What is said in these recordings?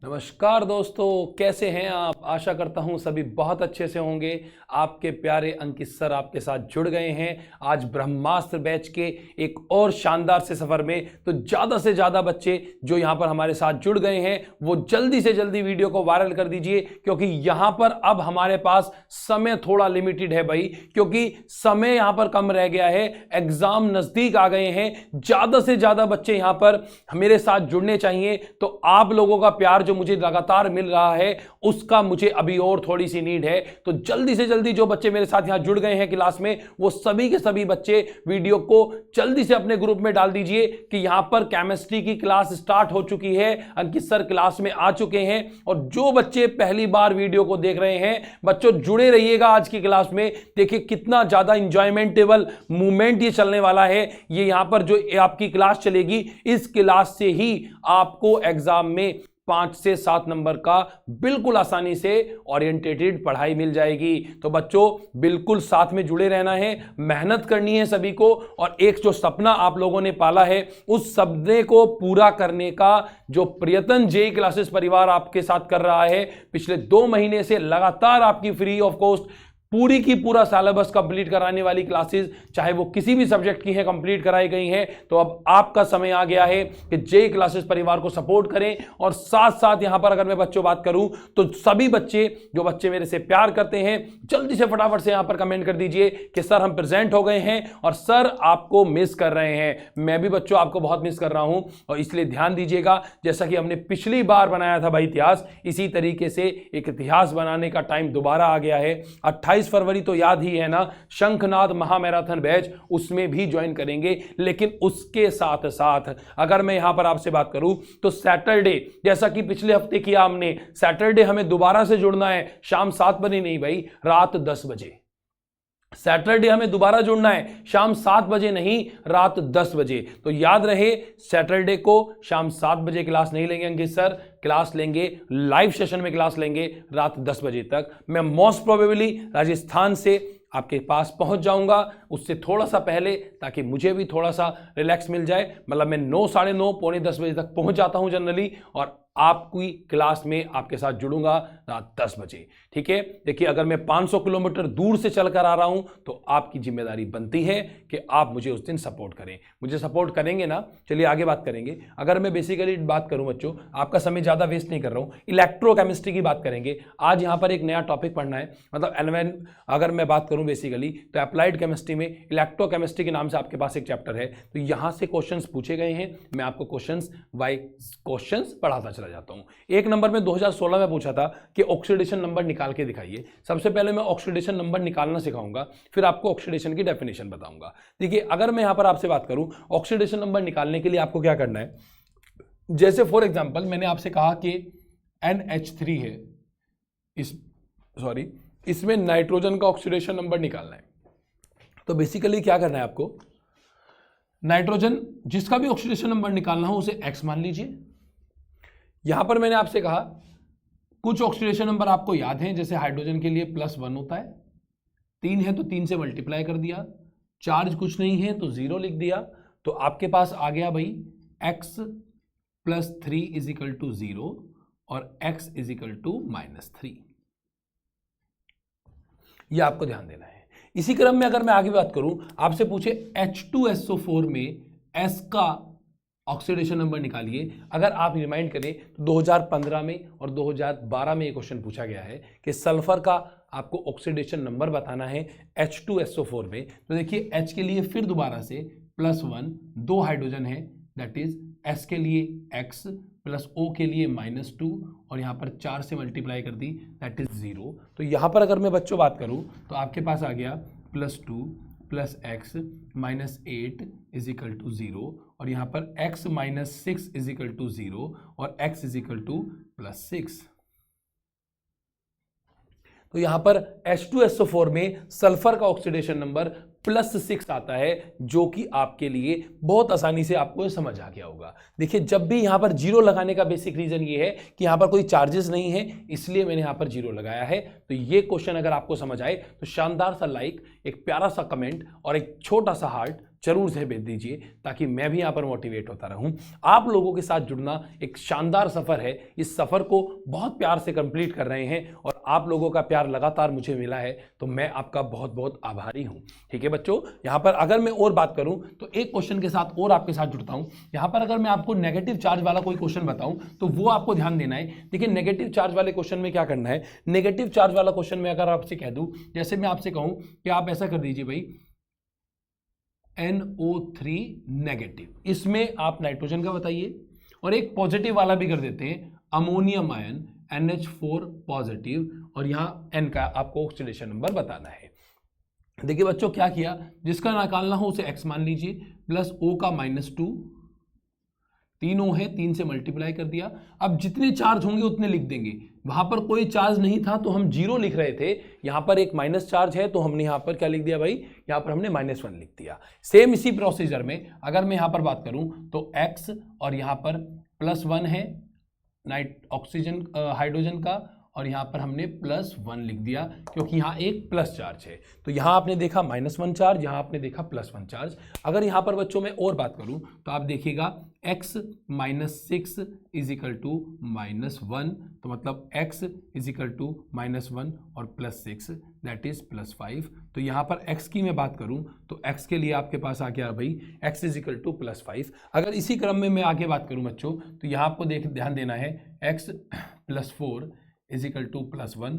नमस्कार दोस्तों, कैसे हैं आप। आशा करता हूं सभी बहुत अच्छे से होंगे। आपके प्यारे अंकित सर आपके साथ जुड़ गए हैं आज ब्रह्मास्त्र बैच के एक और शानदार से सफर में। तो ज़्यादा से ज़्यादा बच्चे जो यहां पर हमारे साथ जुड़ गए हैं वो जल्दी से जल्दी वीडियो को वायरल कर दीजिए, क्योंकि यहां पर अब हमारे पास समय थोड़ा लिमिटेड है भाई, क्योंकि समय यहां पर कम रह गया है, एग्जाम नज़दीक आ गए हैं। ज़्यादा से ज़्यादा बच्चे यहां पर मेरे साथ जुड़ने चाहिए। तो आप लोगों का प्यार जो मुझे लगातार मिल रहा है उसका मुझे अभी और थोड़ी सी नीड है। तो जल्दी से जल्दी जो बच्चे मेरे साथ यहां जुड़ गए हैं क्लास में, वो सभी के सभी बच्चे वीडियो को जल्दी से अपने ग्रुप में डाल दीजिए कि यहां पर केमिस्ट्री की क्लास स्टार्ट हो चुकी है, अंकित सर क्लास में आ चुके हैं। और जो बच्चे पहली बार वीडियो को देख रहे हैं, बच्चों जुड़े रहिएगा आज की क्लास में। देखिए कितना ज्यादा इंजॉयमेंटेबल मूवमेंट ये चलने वाला है। ये यहां पर जो आपकी क्लास चलेगी, इस क्लास से ही आपको एग्जाम में 5 से 7 नंबर का बिल्कुल आसानी से ओरिएंटेटेड पढ़ाई मिल जाएगी। तो बच्चों बिल्कुल साथ में जुड़े रहना है, मेहनत करनी है सभी को। और एक जो सपना आप लोगों ने पाला है, उस सपने को पूरा करने का जो प्रयत्न जेईई क्लासेस परिवार आपके साथ कर रहा है, पिछले 2 महीने से लगातार आपकी फ्री ऑफ कॉस्ट पूरी की पूरा सिलेबस कंप्लीट कराने वाली क्लासेस, चाहे वो किसी भी सब्जेक्ट की है, कंप्लीट कराई गई हैं। तो अब आपका समय आ गया है कि जेईई क्लासेस परिवार को सपोर्ट करें। और साथ साथ यहां पर अगर मैं बच्चों बात करूं तो सभी बच्चे जो बच्चे मेरे से प्यार करते हैं, जल्दी से फटाफट से यहां पर कमेंट कर दीजिए कि सर हम प्रेजेंट हो गए हैं और सर आपको मिस कर रहे हैं। मैं भी बच्चों आपको बहुत मिस कर रहा हूं, और इसलिए ध्यान दीजिएगा, जैसा कि हमने पिछली बार बनाया था भाई इतिहास, इसी तरीके से एक इतिहास बनाने का टाइम दोबारा आ गया है। 28 फरवरी तो याद ही है ना, शंखनाद महामैराथन बैच, उसमें भी ज्वाइन करेंगे। लेकिन उसके साथ साथ अगर मैं यहां पर आपसे बात करूं तो सैटरडे, जैसा कि पिछले हफ्ते किया हमने, सैटरडे हमें दोबारा से जुड़ना है। शाम 7 बजे नहीं भाई, रात 10 बजे। सैटरडे हमें दोबारा जुड़ना है, शाम 7 बजे नहीं, रात 10 बजे। तो याद रहे, सैटरडे को शाम 7 बजे क्लास नहीं लेंगे अंकित सर, क्लास लेंगे लाइव सेशन में, क्लास लेंगे रात 10 बजे तक। मैं मोस्ट प्रोबेबली राजस्थान से आपके पास पहुंच जाऊंगा, उससे थोड़ा सा पहले, ताकि मुझे भी थोड़ा सा रिलैक्स मिल जाए। मतलब मैं 9, साढ़े 9, पौने 10 बजे तक पहुंच जाता हूं जनरली, और आपकी क्लास में आपके साथ जुड़ूंगा रात 10 बजे। ठीक है, देखिए अगर मैं 500 किलोमीटर दूर से चलकर आ रहा हूं तो आपकी जिम्मेदारी बनती है कि आप मुझे उस दिन सपोर्ट करें। मुझे सपोर्ट करेंगे ना, चलिए आगे बात करेंगे। अगर मैं बेसिकली बात करूं बच्चों, आपका समय ज़्यादा वेस्ट नहीं कर रहा हूं, इलेक्ट्रोकेमिस्ट्री की बात करेंगे आज। यहां पर एक नया टॉपिक पढ़ना है, मतलब अगर मैं बात करूं बेसिकली तो अप्लाइड केमिस्ट्री में इलेक्ट्रोकेमिस्ट्री के नाम से आपके पास एक चैप्टर है। तो यहां से क्वेश्चंस पूछे गए हैं, मैं आपको क्वेश्चंस बाय क्वेश्चंस पढ़ाता चला जाता हूं। एक नंबर में 2016 में पूछा था कि ऑक्सीडेशन नंबर निकाल के दिखाइए। सबसे पहले मैं ऑक्सीडेशन नंबर निकालना सिखाऊंगा, फिर आपको ऑक्सीडेशन की डेफिनेशन बताऊंगा। देखिए अगर मैं यहां पर आपसे बात करूं, ऑक्सीडेशन नंबर निकालने के लिए आपको क्या करना है, जैसे फॉर एग्जांपल मैंने आपसे कहा कि NH3 है, इसमें नाइट्रोजन का ऑक्सीडेशन नंबर निकालना है। तो बेसिकली क्या करना है आपको, नाइट्रोजन जिसका भी ऑक्सीडेशन नंबर निकालना हो उसे X मान लीजिए। यहां पर मैंने आपसे कहा कुछ ऑक्सीडेशन नंबर आपको याद हैं, जैसे हाइड्रोजन के लिए +1 होता है, 3 है तो 3 से मल्टीप्लाई कर दिया, चार्ज कुछ नहीं है तो 0 लिख दिया। तो आपके पास आ गया भाई X + 3 = 0 और X = -3। यह आपको ध्यान देना है। इसी क्रम में अगर मैं आगे बात करूं, आपसे पूछे H2SO4 में S का ऑक्सीडेशन नंबर निकालिए। अगर आप रिमाइंड करें तो 2015 में और 2012 में एक क्वेश्चन पूछा गया है कि सल्फर का आपको ऑक्सीडेशन नंबर बताना है H2SO4 में। तो देखिए H के लिए फिर दोबारा से +1, 2 हाइड्रोजन है, दैट इज S के लिए X + O के लिए -2, और यहाँ पर 4 से मल्टीप्लाई कर दी, दैट इज 0। तो यहाँ पर अगर मैं बच्चों बात करूँ तो आपके पास आ गया +2 + X -8 = 0, और यहाँ पर X -6 = 0 और X +6। तो यहां पर H2SO4 में सल्फर का ऑक्सीडेशन नंबर +6 आता है, जो कि आपके लिए बहुत आसानी से आपको समझ आ गया होगा। देखिए जब भी यहां पर 0 लगाने का बेसिक रीजन ये है कि यहां पर कोई चार्जेस नहीं है, इसलिए मैंने यहां पर 0 लगाया है। तो ये क्वेश्चन अगर आपको समझ आए तो शानदार सा लाइक, एक प्यारा सा कमेंट और एक छोटा सा हार्ट जरूर से भेज दीजिए ताकि मैं भी यहाँ पर मोटिवेट होता रहूं। आप लोगों के साथ जुड़ना एक शानदार सफर है, इस सफर को बहुत प्यार से कंप्लीट कर रहे हैं और आप लोगों का प्यार लगातार मुझे मिला है, तो मैं आपका बहुत बहुत आभारी हूं। ठीक है बच्चों, यहाँ पर अगर मैं और बात करूं तो एक क्वेश्चन के साथ और आपके साथ जुड़ता हूं। यहाँ पर अगर मैं आपको नेगेटिव चार्ज वाला कोई क्वेश्चन बताऊं तो वो आपको ध्यान देना है। देखिए नेगेटिव चार्ज वाले क्वेश्चन में क्या करना है, नेगेटिव चार्ज वाला क्वेश्चन में अगर आपसे कह दूं, जैसे मैं आपसे कहूं कि आप ऐसा कर दीजिए भाई NO3 नेगेटिव, इसमें आप नाइट्रोजन का बताइए, और एक पॉजिटिव वाला भी कर देते हैं अमोनियम आयन NH4 पॉजिटिव, और यहां N का आपको ऑक्सीडेशन नंबर बताना है। देखिए बच्चों क्या किया, जिसका निकालना हो उसे X मान लीजिए, प्लस O का -2, 3 O है, 3 से मल्टीप्लाई कर दिया। अब जितने चार्ज होंगे उतने लिख देंगे, वहां पर कोई चार्ज नहीं था तो हम 0 लिख रहे थे, यहां पर एक माइनस चार्ज है तो हमने यहां पर क्या लिख दिया भाई, यहां पर हमने -1 लिख दिया। सेम इसी प्रोसीजर में अगर मैं यहां पर बात करूं तो X और यहां पर +1 है ऑक्सीजन हाइड्रोजन का, और यहां पर हमने +1 लिख दिया क्योंकि यहां एक प्लस चार्ज है। तो यहां आपने देखा -1 चार्ज, यहां आपने देखा +1 चार्ज। अगर यहां पर बच्चों में और बात करूं तो आप देखिएगा x -6 इज इक्वल टू -1, तो मतलब x इज इक्वल टू -1 और +6 दैट इज +5। तो यहां पर x की मैं बात करूं तो x के लिए आपके पास आ गया भाई x इज इक्वल टू +5। अगर इसी क्रम में मैं आगे बात करूं बच्चों तो यहां आपको ध्यान देना है x +4 is equal to +1,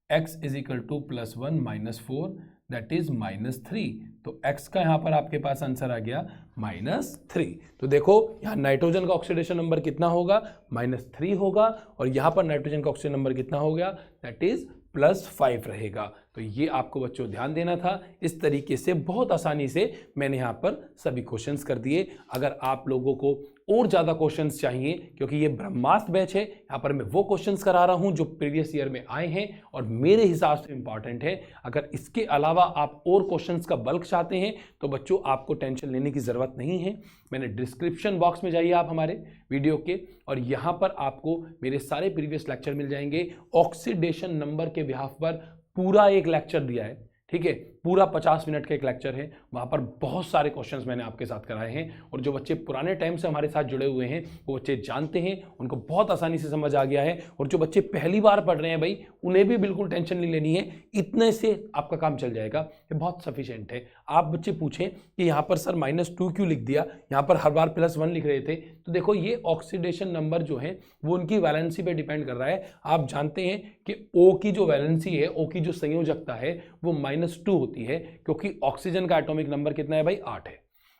x is equal to +1 -4 that is -3। तो x का यहां पर आपके पास आंसर आ गया -3। तो देखो यहां नाइट्रोजन का ऑक्सीडेशन नंबर कितना होगा, -3 होगा, और यहां पर नाइट्रोजन का ऑक्सीडेशन नंबर कितना हो गया, दैट इज +5 रहेगा। तो ये आपको बच्चों ध्यान देना था। इस तरीके से बहुत आसानी से मैंने यहाँ पर सभी क्वेश्चंस कर दिए। अगर आप लोगों को और ज़्यादा क्वेश्चंस चाहिए, क्योंकि ये ब्रह्मास्त्र बैच है, यहाँ पर मैं वो क्वेश्चंस करा रहा हूँ जो प्रीवियस ईयर में आए हैं और मेरे हिसाब से इंपॉर्टेंट है। अगर इसके अलावा आप और क्वेश्चंस का बल्क चाहते हैं तो बच्चों आपको टेंशन लेने की ज़रूरत नहीं है। मैंने डिस्क्रिप्शन बॉक्स में जाइए आप हमारे वीडियो के, और यहाँ पर आपको मेरे सारे प्रीवियस लेक्चर मिल जाएंगे। ऑक्सीडेशन नंबर के बिहाफ पर पूरा एक लेक्चर दिया है, ठीक है, पूरा 50 मिनट का एक लेक्चर है। वहाँ पर बहुत सारे क्वेश्चंस मैंने आपके साथ कराए हैं, और जो बच्चे पुराने टाइम से हमारे साथ जुड़े हुए हैं वो बच्चे जानते हैं, उनको बहुत आसानी से समझ आ गया है। और जो बच्चे पहली बार पढ़ रहे हैं भाई, उन्हें भी बिल्कुल टेंशन नहीं लेनी है, इतने से आपका काम चल जाएगा, ये बहुत सफिशिएंट है। आप बच्चे पूछें कि यहाँ पर सर -2 क्यों लिख दिया, यहाँ पर हर बार +1 लिख रहे थे, तो देखो ये ऑक्सीडेशन नंबर जो है वो उनकी वैलेंसी पे डिपेंड कर रहा है। आप जानते हैं कि O की जो वैलेंसी है, O की जो संयोजकता है वो -2 होती है, क्योंकि ऑक्सीजन का एटॉमिक नंबर कितना है भाई, 8 है।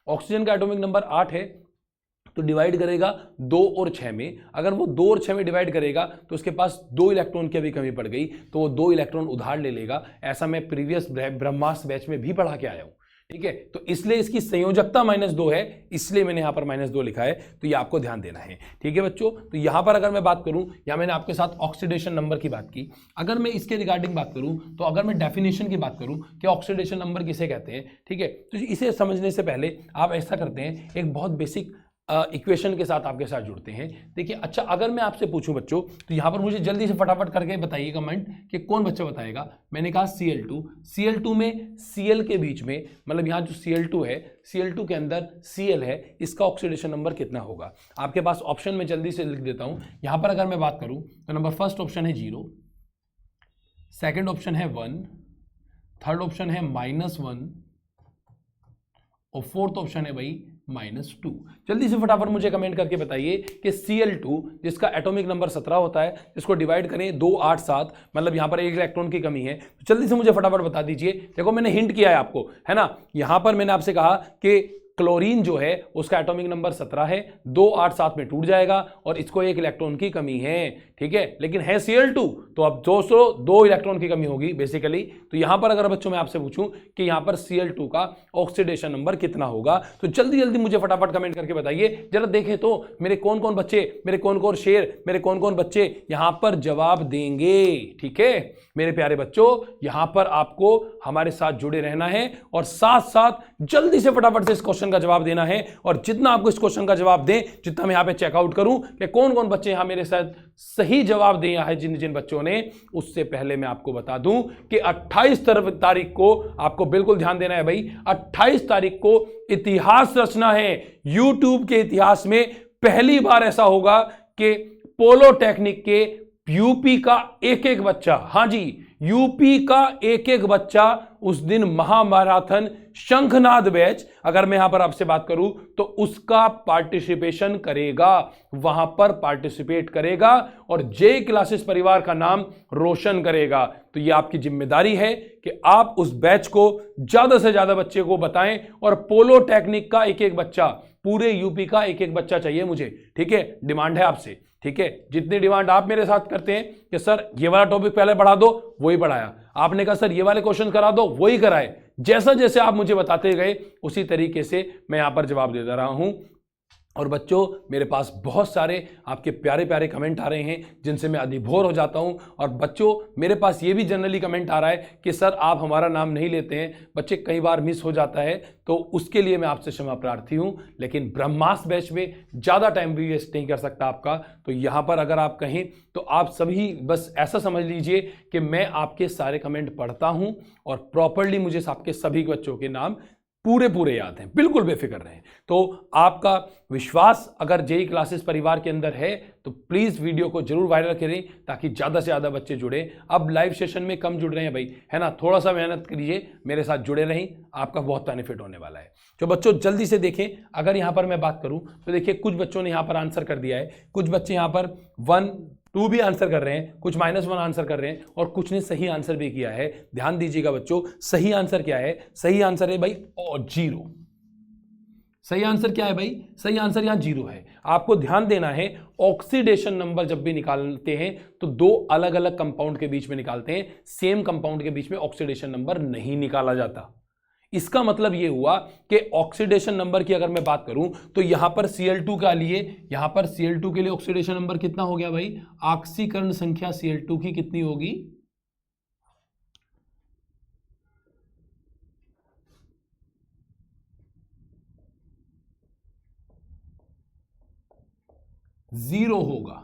ऑक्सीजन का एटॉमिक नंबर 8 है तो डिवाइड करेगा 2 और 6 में। अगर वो 2 और 6 में डिवाइड करेगा तो उसके पास 2 इलेक्ट्रॉन की अभी कमी पड़ गई, तो वो 2 इलेक्ट्रॉन उधार ले लेगा। ऐसा मैं प्रीवियस ब्रह्मास्त्र बैच में भी पढ़ा के आया हूं, ठीक है। तो इसलिए इसकी संयोजकता -2 है, इसलिए मैंने यहां पर -2 लिखा है, तो ये आपको ध्यान देना है, ठीक है बच्चों। तो यहां पर अगर मैं बात करूं, या मैंने आपके साथ ऑक्सीडेशन नंबर की बात की, अगर मैं इसके रिगार्डिंग बात करूं तो अगर मैं डेफिनेशन की बात करूं कि ऑक्सीडेशन नंबर किसे कहते हैं, ठीक है, तो इसे समझने से पहले आप ऐसा करते हैं, एक बहुत बेसिक इक्वेशन के साथ आपके साथ जुड़ते हैं। देखिए अच्छा, अगर मैं आपसे पूछूं बच्चों तो यहां पर मुझे जल्दी से फटाफट करके बताइए कमेंट कि कौन बच्चा बताएगा। मैंने कहा Cl2 में Cl के बीच में, मतलब यहां जो Cl2 है, Cl2 के अंदर Cl है, इसका ऑक्सीडेशन नंबर कितना होगा। आपके पास ऑप्शन में जल्दी से लिख देता हूं। यहां पर अगर मैं बात करूं तो नंबर फर्स्ट ऑप्शन है 0, सेकेंड ऑप्शन है 1, थर्ड ऑप्शन है -1, और फोर्थ ऑप्शन है भाई -2। जल्दी से फटाफट मुझे कमेंट करके बताइए कि Cl2 जिसका एटॉमिक नंबर 17 होता है, जिसको डिवाइड करें 2, 8, 7, मतलब यहां पर 1 इलेक्ट्रॉन की कमी है, तो जल्दी से मुझे फटाफट बता दीजिए। देखो मैंने हिंट किया है आपको, है ना, यहां पर मैंने आपसे कहा कि क्लोरीन जो है उसका एटॉमिक नंबर 17 है, 2, 8, 7 में टूट जाएगा और इसको 1 इलेक्ट्रॉन की कमी है, ठीक है, लेकिन है Cl2, तो अब 2 इलेक्ट्रॉन की कमी होगी बेसिकली। तो यहां पर अगर बच्चों मैं आपसे पूछूं कि यहां पर Cl2 का ऑक्सीडेशन नंबर कितना होगा, तो जल्दी जल्दी मुझे फटाफट कमेंट करके बताइए, जरा देखें तो मेरे कौन कौन बच्चे, मेरे कौन कौन शेर, मेरे कौन कौन बच्चे यहां पर जवाब देंगे, ठीक है मेरे प्यारे बच्चों। यहां पर आपको हमारे साथ जुड़े रहना है और साथ साथ जल्दी से फटाफट से इस क्वेश्चन क्वेश्चन का जवाब देना है और जितना आपको इस क्वेश्चन का जवाब दें, जितना मैं यहाँ पे चेकआउट करूं कि कौन कौन बच्चे यहाँ मेरे साथ सही जवाब दिया है, जिन जिन बच्चों ने, उससे पहले मैं आपको बता दूं कि 28 तारीख को आपको बिल्कुल ध्यान देना है भाई। 28 तारीख को इतिहास रचना है। यूट्यूब के इतिहास में पहली बार ऐसा होगा कि पोलोटेक्निक के यूपी का एक एक बच्चा, हां जी, यूपी का एक एक बच्चा उस दिन महामैराथन शंखनाद बैच, अगर मैं यहां पर आपसे बात करूं तो उसका पार्टिसिपेशन करेगा, वहां पर पार्टिसिपेट करेगा और जे क्लासेस परिवार का नाम रोशन करेगा। तो यह आपकी जिम्मेदारी है कि आप उस बैच को ज्यादा से ज्यादा बच्चे को बताएं और पोलोटेक्निक का एक एक बच्चा, पूरे यूपी का एक एक बच्चा चाहिए मुझे, ठीक है? डिमांड है आपसे, ठीक है? जितनी डिमांड आप मेरे साथ करते हैं कि सर ये वाला टॉपिक पहले पढ़ा दो, वही पढ़ाया। आपने कहा सर ये वाले क्वेश्चन करा दो, वही कराए। जैसा जैसे आप मुझे बताते गए उसी तरीके से मैं यहां पर जवाब देता रहा हूं। और बच्चों, मेरे पास बहुत सारे आपके प्यारे प्यारे कमेंट आ रहे हैं जिनसे मैं अधिभोर हो जाता हूं। और बच्चों, मेरे पास ये भी जनरली कमेंट आ रहा है कि सर आप हमारा नाम नहीं लेते हैं, बच्चे कई बार मिस हो जाता है, तो उसके लिए मैं आपसे क्षमा प्रार्थी हूं। लेकिन ब्रह्मास्त्र बैच में ज़्यादा टाइम भी वेस्ट नहीं कर सकता आपका, तो यहाँ पर अगर आप कहें तो आप सभी बस ऐसा समझ लीजिए कि मैं आपके सारे कमेंट पढ़ता हूँ और प्रॉपरली मुझे आपके सभी बच्चों के नाम पूरे याद हैं, बिल्कुल बेफिक्र रहें। तो आपका विश्वास अगर जेई क्लासेस परिवार के अंदर है तो प्लीज वीडियो को जरूर वायरल करें ताकि ज्यादा से ज्यादा बच्चे जुड़े। अब लाइव सेशन में कम जुड़ रहे हैं भाई, है ना, थोड़ा सा मेहनत कीजिए, मेरे साथ जुड़े रहें, आपका बहुत बेनिफिट होने वाला है। तो बच्चों जल्दी से देखें, अगर यहां पर मैं बात करूं तो देखिए कुछ बच्चों ने यहां पर आंसर कर दिया है, कुछ बच्चे यहां पर 1, 2 भी आंसर कर रहे हैं, कुछ -1 आंसर कर रहे हैं और कुछ ने सही आंसर भी किया है। ध्यान दीजिएगा बच्चों, सही आंसर क्या है? सही आंसर है भाई 0। सही आंसर क्या है भाई? सही आंसर यहां 0 है। आपको ध्यान देना है, ऑक्सीडेशन नंबर जब भी निकालते हैं तो 2 अलग अलग कंपाउंड के बीच में निकालते हैं, सेम कंपाउंड के बीच में ऑक्सीडेशन नंबर नहीं निकाला जाता। इसका मतलब यह हुआ कि ऑक्सीडेशन नंबर की अगर मैं बात करूं तो यहां पर Cl2 के लिए, यहां पर Cl2 के लिए ऑक्सीडेशन नंबर कितना हो गया भाई? ऑक्सीकरण संख्या Cl2 की कितनी होगी? 0 होगा,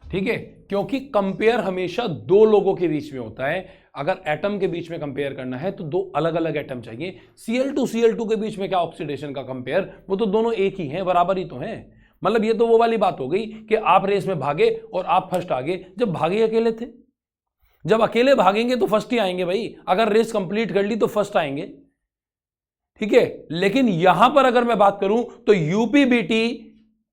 ठीक है? क्योंकि कंपेयर हमेशा 2 लोगों के बीच में होता है। अगर एटम के बीच में कंपेयर करना है तो 2 अलग अलग एटम चाहिए। Cl2 के बीच में क्या ऑक्सीडेशन का कंपेयर? वो तो दोनों एक ही हैं, बराबर ही तो हैं। मतलब ये तो वो वाली बात हो गई कि आप रेस में भागे और आप फर्स्ट आ गए, जब भागे अकेले थे। जब अकेले भागेंगे तो फर्स्ट ही आएंगे भाई, अगर रेस कंप्लीट कर ली तो फर्स्ट आएंगे, ठीक है? लेकिन यहां पर अगर मैं बात करूं तो यूपीबीटी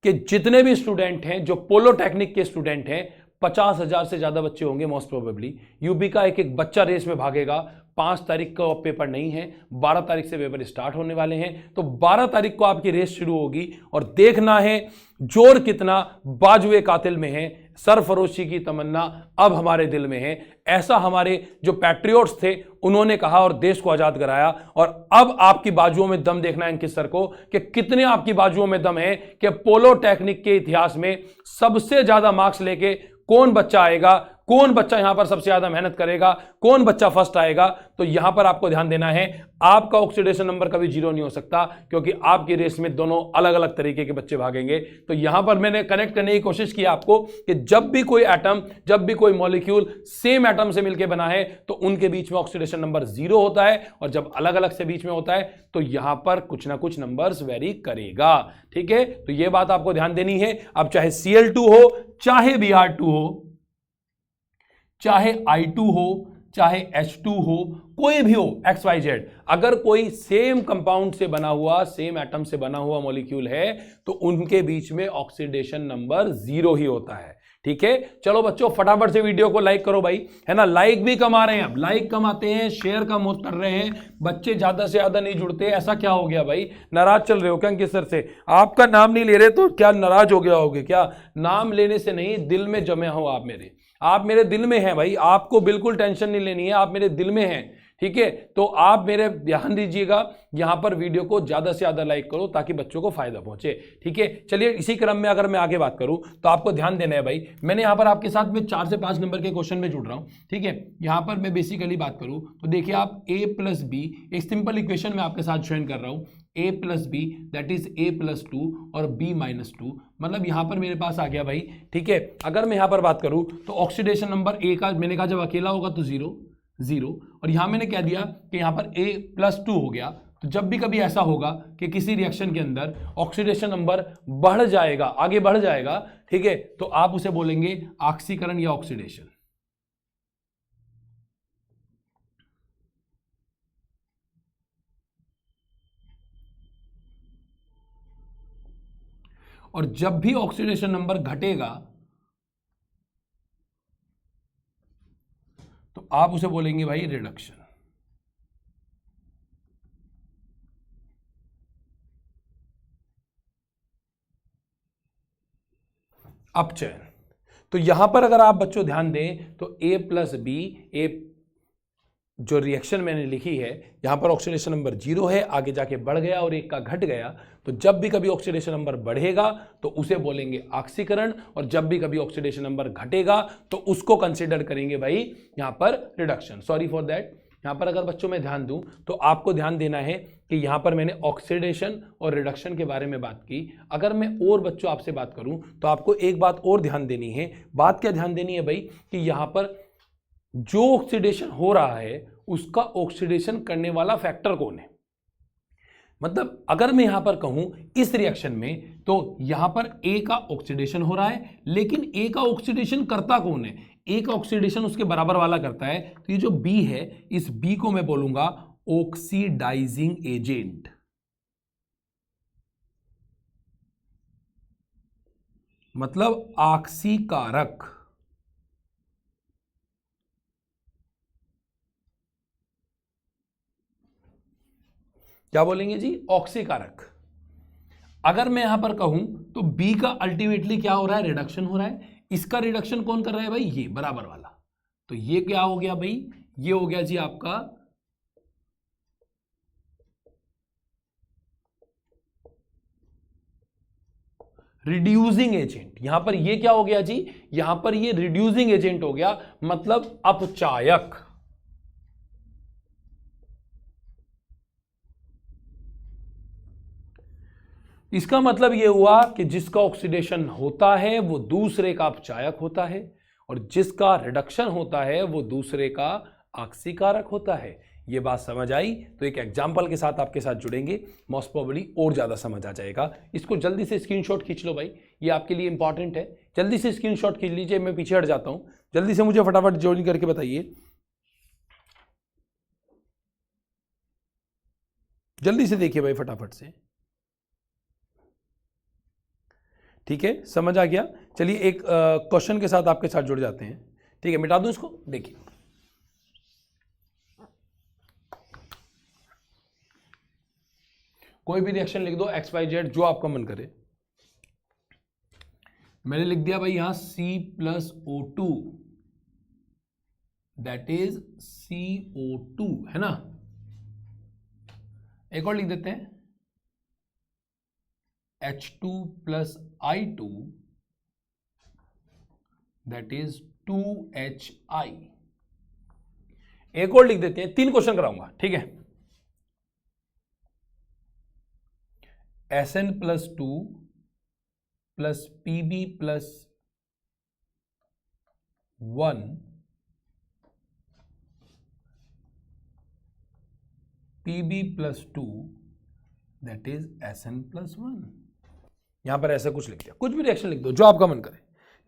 के जितने भी स्टूडेंट हैं, जो पोलोटेक्निक के स्टूडेंट हैं, 50,000 से ज्यादा बच्चे होंगे मोस्ट प्रोबेबली। यूपी का एक एक बच्चा रेस में भागेगा। 5 तारीख का पेपर नहीं है, 12 तारीख से पेपर स्टार्ट होने वाले हैं, तो 12 तारीख को आपकी रेस शुरू होगी और देखना है जोर कितना बाजुए कातिल में है। सरफरोशी की तमन्ना अब हमारे दिल में है, ऐसा हमारे जो पैट्रियोट्स थे उन्होंने कहा और देश को आजाद कराया। और अब आपकी बाजुओं में दम देखना है अंकित सर को कि कितने आपकी बाजुओं में दम है कि पोलोटेक्निक के इतिहास में सबसे ज्यादा मार्क्स लेके कौन बच्चा आएगा, कौन बच्चा यहां पर सबसे ज्यादा मेहनत करेगा, कौन बच्चा फर्स्ट आएगा। तो यहां पर आपको ध्यान देना है, आपका ऑक्सीडेशन नंबर कभी 0 नहीं हो सकता क्योंकि आपकी रेस में दोनों अलग अलग तरीके के बच्चे भागेंगे। तो यहां पर मैंने कनेक्ट करने की कोशिश की आपको कि जब भी कोई एटम, जब भी कोई मॉलिक्यूल सेम एटम से मिलकर बना है तो उनके बीच में ऑक्सीडेशन नंबर 0 होता है, और जब अलग अलग से बीच में होता है तो यहां पर कुछ ना कुछ नंबर्स वेरी करेगा, ठीक है? तो यह बात आपको ध्यान देनी है। अब चाहे Cl2 हो, चाहे Br2 हो, चाहे I2 हो, चाहे H2 हो, कोई भी हो, XYZ, अगर कोई सेम कंपाउंड से बना हुआ, सेम एटम से बना हुआ मॉलिक्यूल है तो उनके बीच में ऑक्सीडेशन नंबर 0 ही होता है, ठीक है? चलो बच्चों फटाफट से वीडियो को लाइक करो भाई, है ना? लाइक भी कम आ रहे हैं, अब लाइक कम आते हैं, शेयर कम कर रहे हैं, बच्चे ज्यादा से ज्यादा नहीं जुड़ते। ऐसा क्या हो गया भाई? नाराज चल रहे हो क्या अंकित सर से? आपका नाम नहीं ले रहे तो क्या नाराज हो गया होगे क्या? नाम लेने से नहीं, दिल में जमे हो आप मेरे, आप मेरे दिल में हैं भाई, आपको बिल्कुल टेंशन नहीं लेनी है, आप मेरे दिल में हैं, ठीक है? तो आप मेरे ध्यान दीजिएगा, यहां पर वीडियो को ज्यादा से ज्यादा लाइक करो ताकि बच्चों को फायदा पहुंचे, ठीक है? चलिए इसी क्रम में अगर मैं आगे बात करूं तो आपको ध्यान देना है भाई, मैंने यहां पर आपके साथ में 4 से 5 नंबर के क्वेश्चन में जुड़ रहा हूं, ठीक है? यहां पर मैं बेसिकली बात करूं तो देखिए आप a + b, एक सिंपल इक्वेशन में आपके साथ ज्वाइन कर रहा हूं। A plus B that is A plus 2 और B माइनस 2, मतलब यहां पर मेरे पास आ गया भाई। ठीक है, अगर मैं यहां पर बात करूं तो ऑक्सीडेशन नंबर A का मैंने कहा जब अकेला होगा तो 0 0, और यहां मैंने कह दिया कि यहां पर A प्लस 2 हो गया। तो जब भी कभी ऐसा होगा कि किसी रिएक्शन के अंदर ऑक्सीडेशन नंबर बढ़ जाएगा, आगे बढ़ जाएगा, ठीक है, तो आप उसे बोलेंगे ऑक्सीकरण या ऑक्सीडेशन। और जब भी ऑक्सीडेशन नंबर घटेगा तो आप उसे बोलेंगे भाई रिडक्शन। अपचयन। तो यहां पर अगर आप बच्चों ध्यान दें तो A प्लस बी, ए जो रिएक्शन मैंने लिखी है यहां पर ऑक्सीडेशन नंबर 0 है, आगे जाके बढ़ गया और एक का घट गया। तो जब भी कभी ऑक्सीडेशन नंबर बढ़ेगा तो उसे बोलेंगे ऑक्सीकरण, और जब भी कभी ऑक्सीडेशन नंबर घटेगा तो उसको कंसीडर करेंगे भाई यहां पर रिडक्शन। सॉरी फॉर दैट, यहां पर अगर बच्चों में ध्यान दूं तो आपको ध्यान देना है कि यहां पर मैंने ऑक्सीडेशन और रिडक्शन के बारे में बात की। अगर मैं और बच्चों आपसे बात करूं तो आपको एक बात और ध्यान देनी है। बात क्या ध्यान देनी है भाई कि यहां पर जो ऑक्सीडेशन हो रहा है उसका ऑक्सीडेशन करने वाला फैक्टर कौन है। मतलब अगर मैं यहां पर कहूं इस रिएक्शन में तो यहां पर A का ऑक्सीडेशन हो रहा है, लेकिन A का ऑक्सीडेशन करता कौन है, A का ऑक्सीडेशन उसके बराबर वाला करता है। तो ये जो B है, इस B को मैं बोलूंगा ऑक्सीडाइजिंग एजेंट। मतलब ऑक्सीकारक। क्या बोलेंगे जी, ऑक्सीकारक। अगर मैं यहां पर कहूं तो बी का अल्टीमेटली क्या हो रहा है, रिडक्शन हो रहा है। इसका रिडक्शन कौन कर रहा है भाई, ये बराबर वाला। तो ये क्या हो गया भाई, ये हो गया जी आपका रिड्यूसिंग एजेंट। यहां पर ये क्या हो गया जी, यहां पर ये रिड्यूसिंग एजेंट हो गया, मतलब अपचायक। इसका मतलब यह हुआ कि जिसका ऑक्सीडेशन होता है वो दूसरे का अपचायक होता है, और जिसका रिडक्शन होता है वो दूसरे का ऑक्सीकारक होता है। ये बात समझ आई तो एक एग्जाम्पल के साथ आपके साथ जुड़ेंगे, मोस्ट प्रोबेबली और ज्यादा समझ आ जाएगा। इसको जल्दी से स्क्रीनशॉट खींच लो भाई, ये आपके लिए इंपॉर्टेंट है। जल्दी से स्क्रीनशॉट खींच लीजिए, मैं पीछे हट जाता हूं। जल्दी से मुझे फटाफट ज्वाइन करके बताइए, जल्दी से देखिए भाई फटाफट से। ठीक है, समझ आ गया। चलिए एक क्वेश्चन के साथ आपके साथ जुड़ जाते हैं। ठीक है, मिटा दूं इसको। देखिए कोई भी रिएक्शन लिख दो XYZ जो आपका मन करे। मैंने लिख दिया भाई यहां C+O2 दैट इज CO2, है ना। एक और लिख देते हैं H2 + I2 that is 2HI। एक और लिख देते हैं, 3 क्वेश्चन कराऊंगा, ठीक है। SN+2 + PB+1 PB+2 that is SN+1। यहां पर ऐसा कुछ लिख दिया, कुछ भी रिएक्शन लिख दो जो आपका मन करे।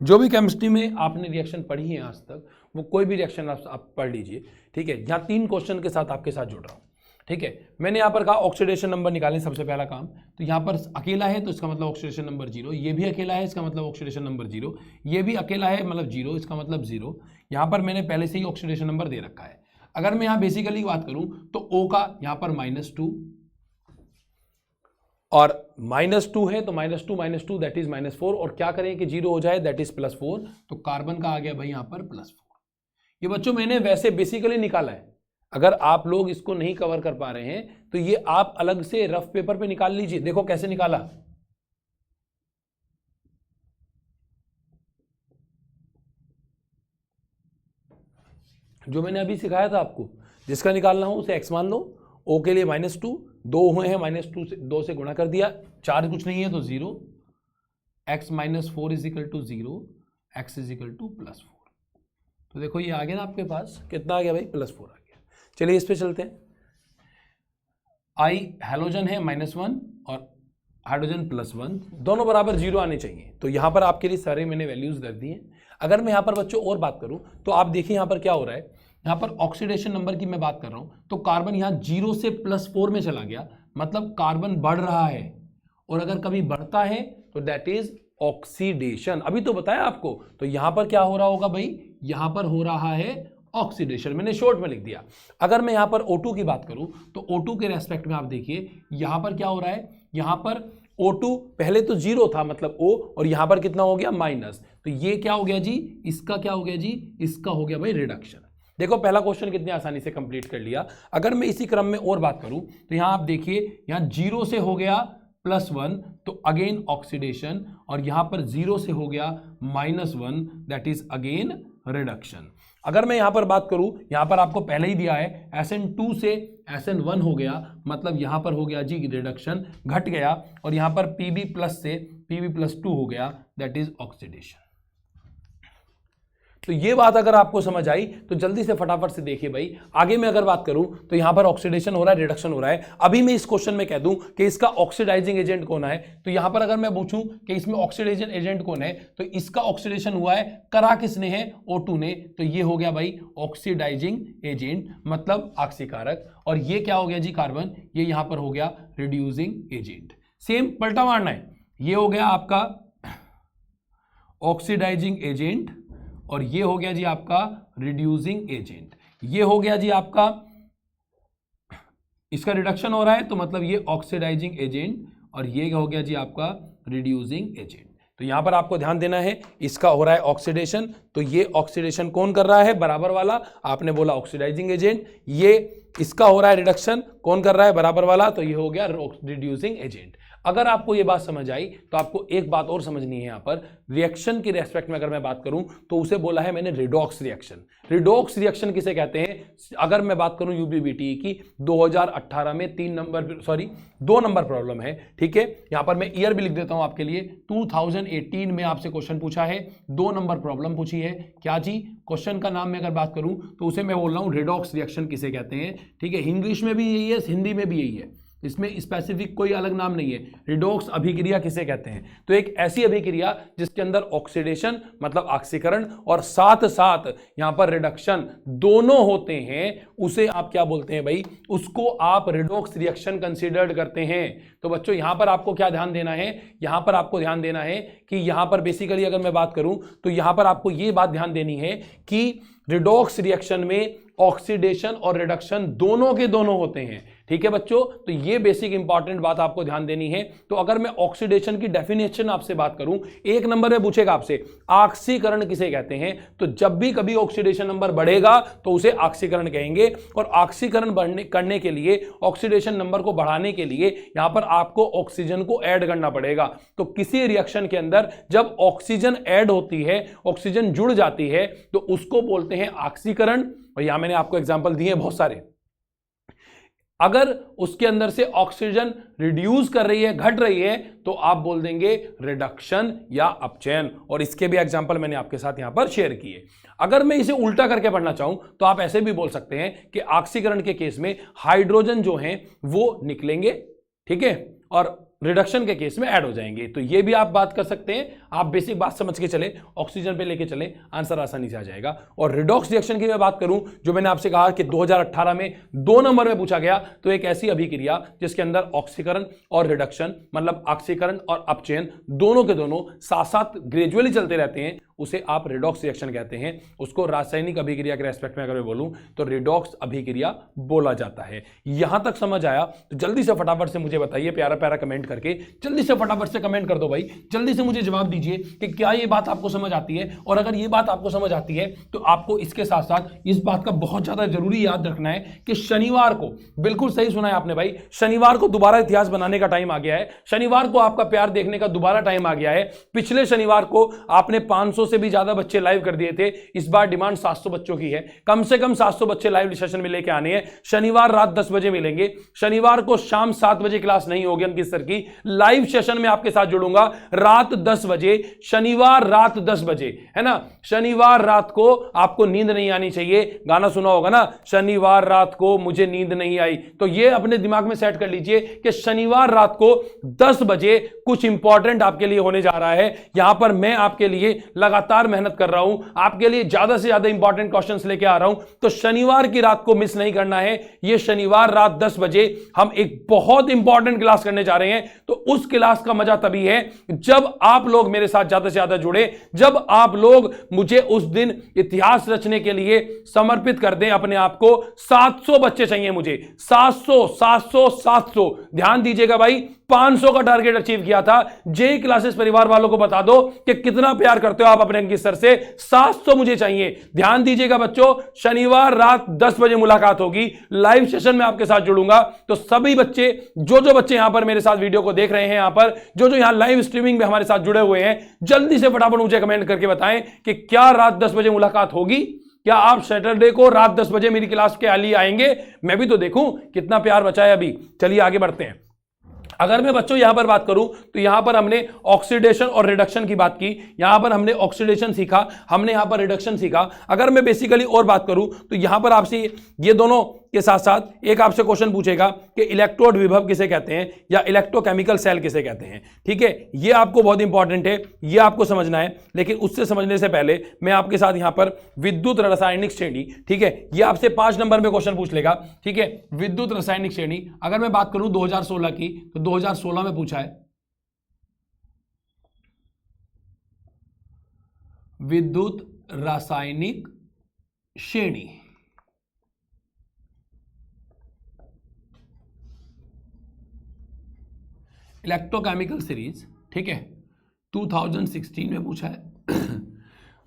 जो भी केमिस्ट्री में आपने रिएक्शन पढ़ी है आज तक, वो कोई भी रिएक्शन आप पढ़ लीजिए, ठीक है। यहां 3 क्वेश्चन के साथ आपके साथ जुड़ रहा हूं, ठीक है। मैंने यहां पर कहा ऑक्सीडेशन नंबर निकालें, सबसे पहला काम। तो यहां पर अकेला है तो इसका मतलब ऑक्सीडेशन नंबर 0, ये भी अकेला है इसका मतलब ऑक्सीडेशन नंबर 0, ये भी अकेला है मतलब 0, इसका मतलब 0। यहां पर मैंने पहले से ही ऑक्सीडेशन नंबर दे रखा है। अगर मैं यहां बेसिकली बात करूं तो O का यहां पर -2 और -2 है, तो -2 दैट इज -4, और क्या करें कि 0 हो जाए दैट इज +4, तो कार्बन का आ गया भाई यहां पर +4। ये बच्चों मैंने वैसे बेसिकली निकाला है, अगर आप लोग इसको नहीं कवर कर पा रहे हैं तो ये आप अलग से रफ पेपर पे निकाल लीजिए। देखो कैसे निकाला, जो मैंने अभी सिखाया था आपको, जिसका निकालना हो उसे x मान लो। O के लिए -2, 2 हुए हैं, -2 से 2 से गुणा कर दिया, चार्ज कुछ नहीं है तो 0, x - 4 = 0, x = +4। तो देखो ये आ गया ना आपके पास, कितना आ गया भाई, +4 आ गया। चलिए इस पे चलते हैं। I हैलोजन है -1 और हाइड्रोजन +1, दोनों बराबर 0 आने चाहिए। तो यहां पर आपके लिए सारे मैंने वैल्यूज दे दी हैं। अगर मैं यहां पर बच्चों और बात करूं तो आप देखिए यहां पर क्या हो रहा है, यहां पर ऑक्सीडेशन नंबर की मैं बात कर रहा हूं तो कार्बन यहां 0 से +4 में चला गया, मतलब कार्बन बढ़ रहा है। और अगर कभी बढ़ता है तो दैट इज ऑक्सीडेशन। अभी तो बताया आपको। तो यहां पर क्या हो रहा होगा भाई, यहां पर हो रहा है ऑक्सीडेशन, मैंने शॉर्ट में लिख दिया। अगर मैं यहां पर O2 की बात करूं तो O2 के रेस्पेक्ट में आप देखिए यहां पर क्या हो रहा है, यहां पर O2 पहले तो 0 था मतलब O, और यहां पर कितना हो गया, माइनस। तो ये क्या हो गया जी, इसका क्या हो गया जी, इसका हो गया भाई रिडक्शन। देखो पहला क्वेश्चन कितनी आसानी से कंप्लीट कर लिया। अगर मैं इसी क्रम में और बात करूं तो यहां आप देखिए, यहां 0 से हो गया +1 तो अगेन ऑक्सीडेशन, और यहां पर 0 से हो गया -1 दैट इज अगेन रिडक्शन। अगर मैं यहां पर बात करूं, यहां पर आपको पहले ही दिया है SN2 से SN1 हो गया, मतलब यहां पर हो गया जी रिडक्शन, घट गया, और यहां पर Pb+ से Pb+2 हो गया दैट इज ऑक्सीडेशन। तो ये बात अगर आपको समझ आई तो जल्दी से फटाफट से देखिए भाई। आगे मैं अगर बात करूं तो यहां पर ऑक्सीडेशन हो रहा है, रिडक्शन हो रहा है। अभी मैं इस क्वेश्चन में कह दूं कि इसका ऑक्सीडाइजिंग एजेंट कौन है, तो यहां पर अगर मैं पूछूं कि इसमें ऑक्सीडाइजिंग एजेंट कौन है, तो इसका ऑक्सीडेशन हुआ है, करा किसने है, O2 ने, तो ये हो गया भाई ऑक्सीडाइजिंग एजेंट, मतलब ऑक्सीकारक। और ये क्या हो गया जी कार्बन, ये यहां पर हो गया रिड्यूसिंग एजेंट। सेम पलटा मारना है, ये हो गया आपका ऑक्सीडाइजिंग एजेंट और ये हो गया जी आपका रिड्यूसिंग एजेंट। ये हो गया जी आपका, इसका रिडक्शन हो रहा है तो मतलब ये ऑक्सीडाइजिंग एजेंट, और ये हो गया जी आपका रिड्यूसिंग एजेंट। तो यहां पर आपको ध्यान देना है, इसका हो रहा है ऑक्सीडेशन, तो ये ऑक्सीडेशन कौन कर रहा है, बराबर वाला, आपने बोला ऑक्सीडाइजिंग एजेंट। ये इसका हो रहा है रिडक्शन, कौन कर रहा है, बराबर वाला, तो ये हो गया रिड्यूसिंग एजेंट। अगर आपको ये बात समझ आई तो आपको एक बात और समझनी है, यहां पर रिएक्शन की रेस्पेक्ट में अगर मैं बात करूं तो उसे बोला है मैंने रिडॉक्स रिएक्शन। रिडॉक्स रिएक्शन किसे कहते हैं, अगर मैं बात करूं यूपीबीटी की 2018 में 2 नंबर प्रॉब्लम है, ठीक है। यहां पर मैं ईयर भी लिख देता हूं आपके लिए, 2018 में आपसे क्वेश्चन पूछा है, 2 नंबर प्रॉब्लम पूछी है। क्या जी, क्वेश्चन का नाम मैं अगर बात करूं तो उसे मैं बोल रहा हूं रिडॉक्स रिएक्शन किसे कहते हैं, ठीक है। इंग्लिश में भी यही है, हिंदी में भी यही है, इसमें स्पेसिफिक कोई अलग नाम नहीं है। रिडॉक्स अभिक्रिया किसे कहते हैं, तो एक ऐसी अभिक्रिया जिसके अंदर ऑक्सीडेशन मतलब ऑक्सीकरण और साथ साथ यहां पर रिडक्शन दोनों होते हैं, उसे आप क्या बोलते हैं भाई, उसको आप रिडॉक्स रिएक्शन कंसीडर्ड करते हैं। तो बच्चों यहां पर आपको क्या ध्यान देना है, यहां पर आपको ध्यान देना है कि यहां पर बेसिकली अगर मैं बात करूं तो यहां पर आपको यह बात ध्यान देनी है कि रिडॉक्स रिएक्शन में ऑक्सीडेशन और रिडक्शन दोनों के दोनों होते हैं, ठीक है बच्चों। तो ये बेसिक इंपॉर्टेंट बात आपको ध्यान देनी है। तो अगर मैं ऑक्सीडेशन की डेफिनेशन आपसे बात करूं, 1 नंबर में पूछेगा आपसे ऑक्सीकरण किसे कहते हैं, तो जब भी कभी ऑक्सीडेशन नंबर बढ़ेगा तो उसे ऑक्सीकरण कहेंगे। और ऑक्सीकरण करने के लिए, ऑक्सीडेशन नंबर को बढ़ाने के लिए यहां पर आपको ऑक्सीजन को ऐड करना पड़ेगा। तो किसी रिएक्शन के अंदर जब ऑक्सीजन ऐड होती है, ऑक्सीजन जुड़ जाती है, तो उसको बोलते हैं ऑक्सीकरण। और यहां मैंने आपको एग्जांपल दिए हैं बहुत सारे। अगर उसके अंदर से ऑक्सीजन रिड्यूस कर रही है, घट रही है, तो आप बोल देंगे रिडक्शन या अपचयन। और इसके भी एग्जांपल मैंने आपके साथ यहां पर शेयर किए। अगर मैं इसे उल्टा करके पढ़ना चाहूं तो आप ऐसे भी बोल सकते हैं कि ऑक्सीकरण के केस में हाइड्रोजन जो हैं वो निकलेंगे, ठीक है, और रिडक्शन के केस में ऐड हो जाएंगे। तो ये भी आप बात कर सकते हैं। आप बेसिक बात समझ के चले, ऑक्सीजन पे लेके चले, आंसर आसानी से आ जाएगा। और रिडॉक्स रिएक्शन की मैं बात करूं, जो मैंने आपसे कहा कि 2018 में 2 नंबर में पूछा गया, तो एक ऐसी अभिक्रिया जिसके अंदर ऑक्सीकरण और रिडक्शन मतलब ऑक्सीकरण और अपचयन दोनों के दोनों साथ साथ ग्रेजुअली चलते रहते हैं, उसे आप रिडॉक्स रिएक्शन कहते हैं। उसको रासायनिक अभिक्रिया के रेस्पेक्ट में अगर मैं बोलूं तो रिडॉक्स अभिक्रिया बोला जाता है। यहां तक समझ आया तो जल्दी से फटाफट से मुझे बताइए, प्यारा प्यारा कमेंट करके। जल्दी से फटाफट से कमेंट कर दो भाई, जल्दी से मुझे जवाब दीजिए कि क्या ये बात आपको समझ आती है। और अगर ये बात आपको समझ आती है तो आपको इसके साथ साथ इस बात का बहुत ज्यादा जरूरी याद रखना है कि शनिवार को, बिल्कुल सही सुना है आपने भाई, शनिवार को दोबारा इतिहास बनाने का टाइम आ गया है। शनिवार को आपका प्यार देखने का दोबारा टाइम आ गया है। पिछले शनिवार को आपने 500 से भी ज्यादा बच्चे लाइव कर दिए थे, इस बार डिमांड 700 बच्चों की है। कम से कम 700 बच्चे लाइव सेशन में लेके आने हैं। शनिवार रात 10 बजे मिलेंगे। शनिवार को शाम 7 बजे क्लास नहीं होगी अंकित सर की, लाइव सेशन में आपके साथ जुड़ूंगा रात 10 बजे, शनिवार रात 10 बजे, है ना। शनिवार रात को आपको नींद नहीं आनी चाहिए, गाना सुना होगा ना, शनिवार रात को मुझे नींद नहीं आई, तो ये अपने दिमाग में सेट कर लीजिए कि शनिवार रात को 10 बजे कुछ इंपॉर्टेंट आपके लिए होने जा रहा है। यहां पर मैं आपके लिए लगातार मेहनत कर रहा हूं, आपके लिए ज्यादा से ज्यादा इंपॉर्टेंट क्वेश्चंस लेके आ रहा हूं, तो शनिवार की रात को मिस नहीं करना है। ये शनिवार रात 10 बजे हम एक बहुत इंपॉर्टेंट क्लास करने जा रहे हैं। तो उस क्लास का मजा तभी है जब आप लोग मेरे साथ ज्यादा से ज्यादा जुड़े, जब आप लोग मुझे उस दिन इतिहास रचने के लिए समर्पित कर दें अपने आप को। 700 बच्चे चाहिए मुझे, 700 700 700, ध्यान दीजिएगा भाई, 500 का टारगेट अचीव किया था। जेई क्लासेस परिवार वालों को बता दो कि कितना प्यार करते हो आप अपने अंकित सर से। 700 मुझे चाहिए, ध्यान दीजिएगा बच्चों। शनिवार रात 10 बजे मुलाकात होगी, लाइव सेशन में आपके साथ जुड़ूंगा। तो सभी बच्चे, जो बच्चे यहां पर मेरे साथ वीडियो को देख रहे हैं, यहां पर जो यहां लाइव स्ट्रीमिंग में हमारे साथ जुड़े हुए हैं, जल्दी से फटाफट मुझे कमेंट करके बताएं कि क्या रात 10 बजे मुलाकात होगी। क्या आप सैटरडे को रात 10 बजे मेरी क्लास के लिए आएंगे? मैं भी तो देखूं कितना प्यार बचा है अभी। चलिए आगे बढ़ते हैं। अगर मैं बच्चों यहां पर बात करूं तो यहां पर हमने ऑक्सीडेशन और रिडक्शन की बात की, यहां पर हमने ऑक्सीडेशन सीखा, हमने यहां पर रिडक्शन सीखा। अगर मैं बेसिकली और बात करूं तो यहां पर आपसे ये दोनों के साथ साथ एक आपसे क्वेश्चन पूछेगा कि इलेक्ट्रोड विभव किसे कहते हैं या इलेक्ट्रोकेमिकल सेल किसे कहते हैं। ठीक है, ये आपको बहुत इंपॉर्टेंट है, ये आपको समझना है। लेकिन उससे समझने से पहले मैं आपके साथ यहां पर विद्युत रासायनिक श्रेणी, ठीक है, ये आपसे 5 नंबर में क्वेश्चन पूछ लेगा। ठीक है, विद्युत रासायनिक श्रेणी अगर मैं बात करूं 2016 की, तो 2016 में पूछा है विद्युत रासायनिक श्रेणी। इलेक्ट्रोकेमिकल सीरीज, ठीक है, 2016 में पूछा है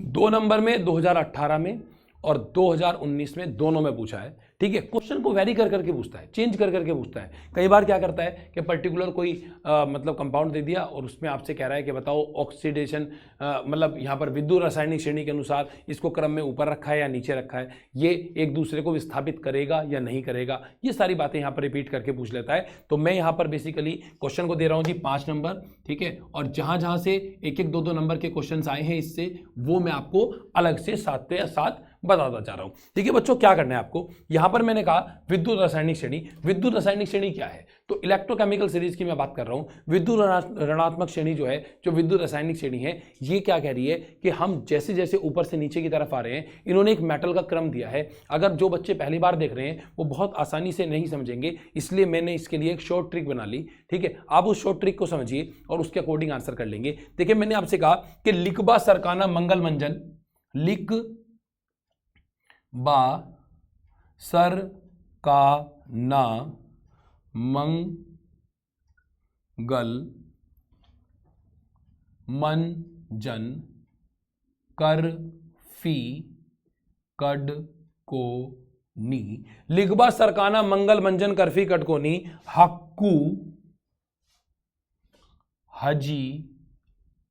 2 नंबर में 2018 में और 2019 में, दोनों में पूछा है। ठीक है, क्वेश्चन को वेरी कर करके पूछता है, चेंज कर करके पूछता है। कई बार क्या करता है कि पर्टिकुलर कोई मतलब कंपाउंड दे दिया और उसमें आपसे कह रहा है कि बताओ ऑक्सीडेशन, मतलब यहाँ पर विद्युत रासायनिक श्रेणी के अनुसार इसको क्रम में ऊपर रखा है या नीचे रखा है, ये एक दूसरे को विस्थापित करेगा या नहीं करेगा, ये सारी बातें यहाँ पर रिपीट करके पूछ लेता है। तो मैं यहाँ पर बेसिकली क्वेश्चन को दे रहा हूँ जी 5 नंबर, ठीक है, और जहाँ से 1-1, 2-2 नंबर के क्वेश्चन आए हैं इससे, वो मैं आपको अलग से 7 या 7 बताता जा रहा हूं। ठीक है बच्चों, क्या करना है आपको, यहां पर मैंने कहा विद्युत रासायनिक श्रेणी। विद्युत रासायनिक श्रेणी क्या है? तो इलेक्ट्रोकेमिकल सीरीज की मैं बात कर रहा हूं। विद्युत ऋणात्मक श्रेणी जो है, जो विद्युत रासायनिक श्रेणी है, ये क्या कह रही है कि हम जैसे जैसे ऊपर से नीचे की तरफ आ रहे हैं, इन्होंने एक मेटल का क्रम दिया है। अगर जो बच्चे पहली बार देख रहे हैं वो बहुत आसानी से नहीं समझेंगे, इसलिए मैंने इसके लिए एक शॉर्ट ट्रिक बना ली। ठीक है, आप उस शॉर्ट ट्रिक को समझिए और उसके अकॉर्डिंग आंसर कर लेंगे। देखिए, मैंने आपसे कहा कि लिखबा सरकाना मंगल मंजन, लिख बा सर का ना मंगल मंजन कर फी कड को नी। लिखबा सरकाना मंगल मंजन करफी कटकोनी हक्कू हजी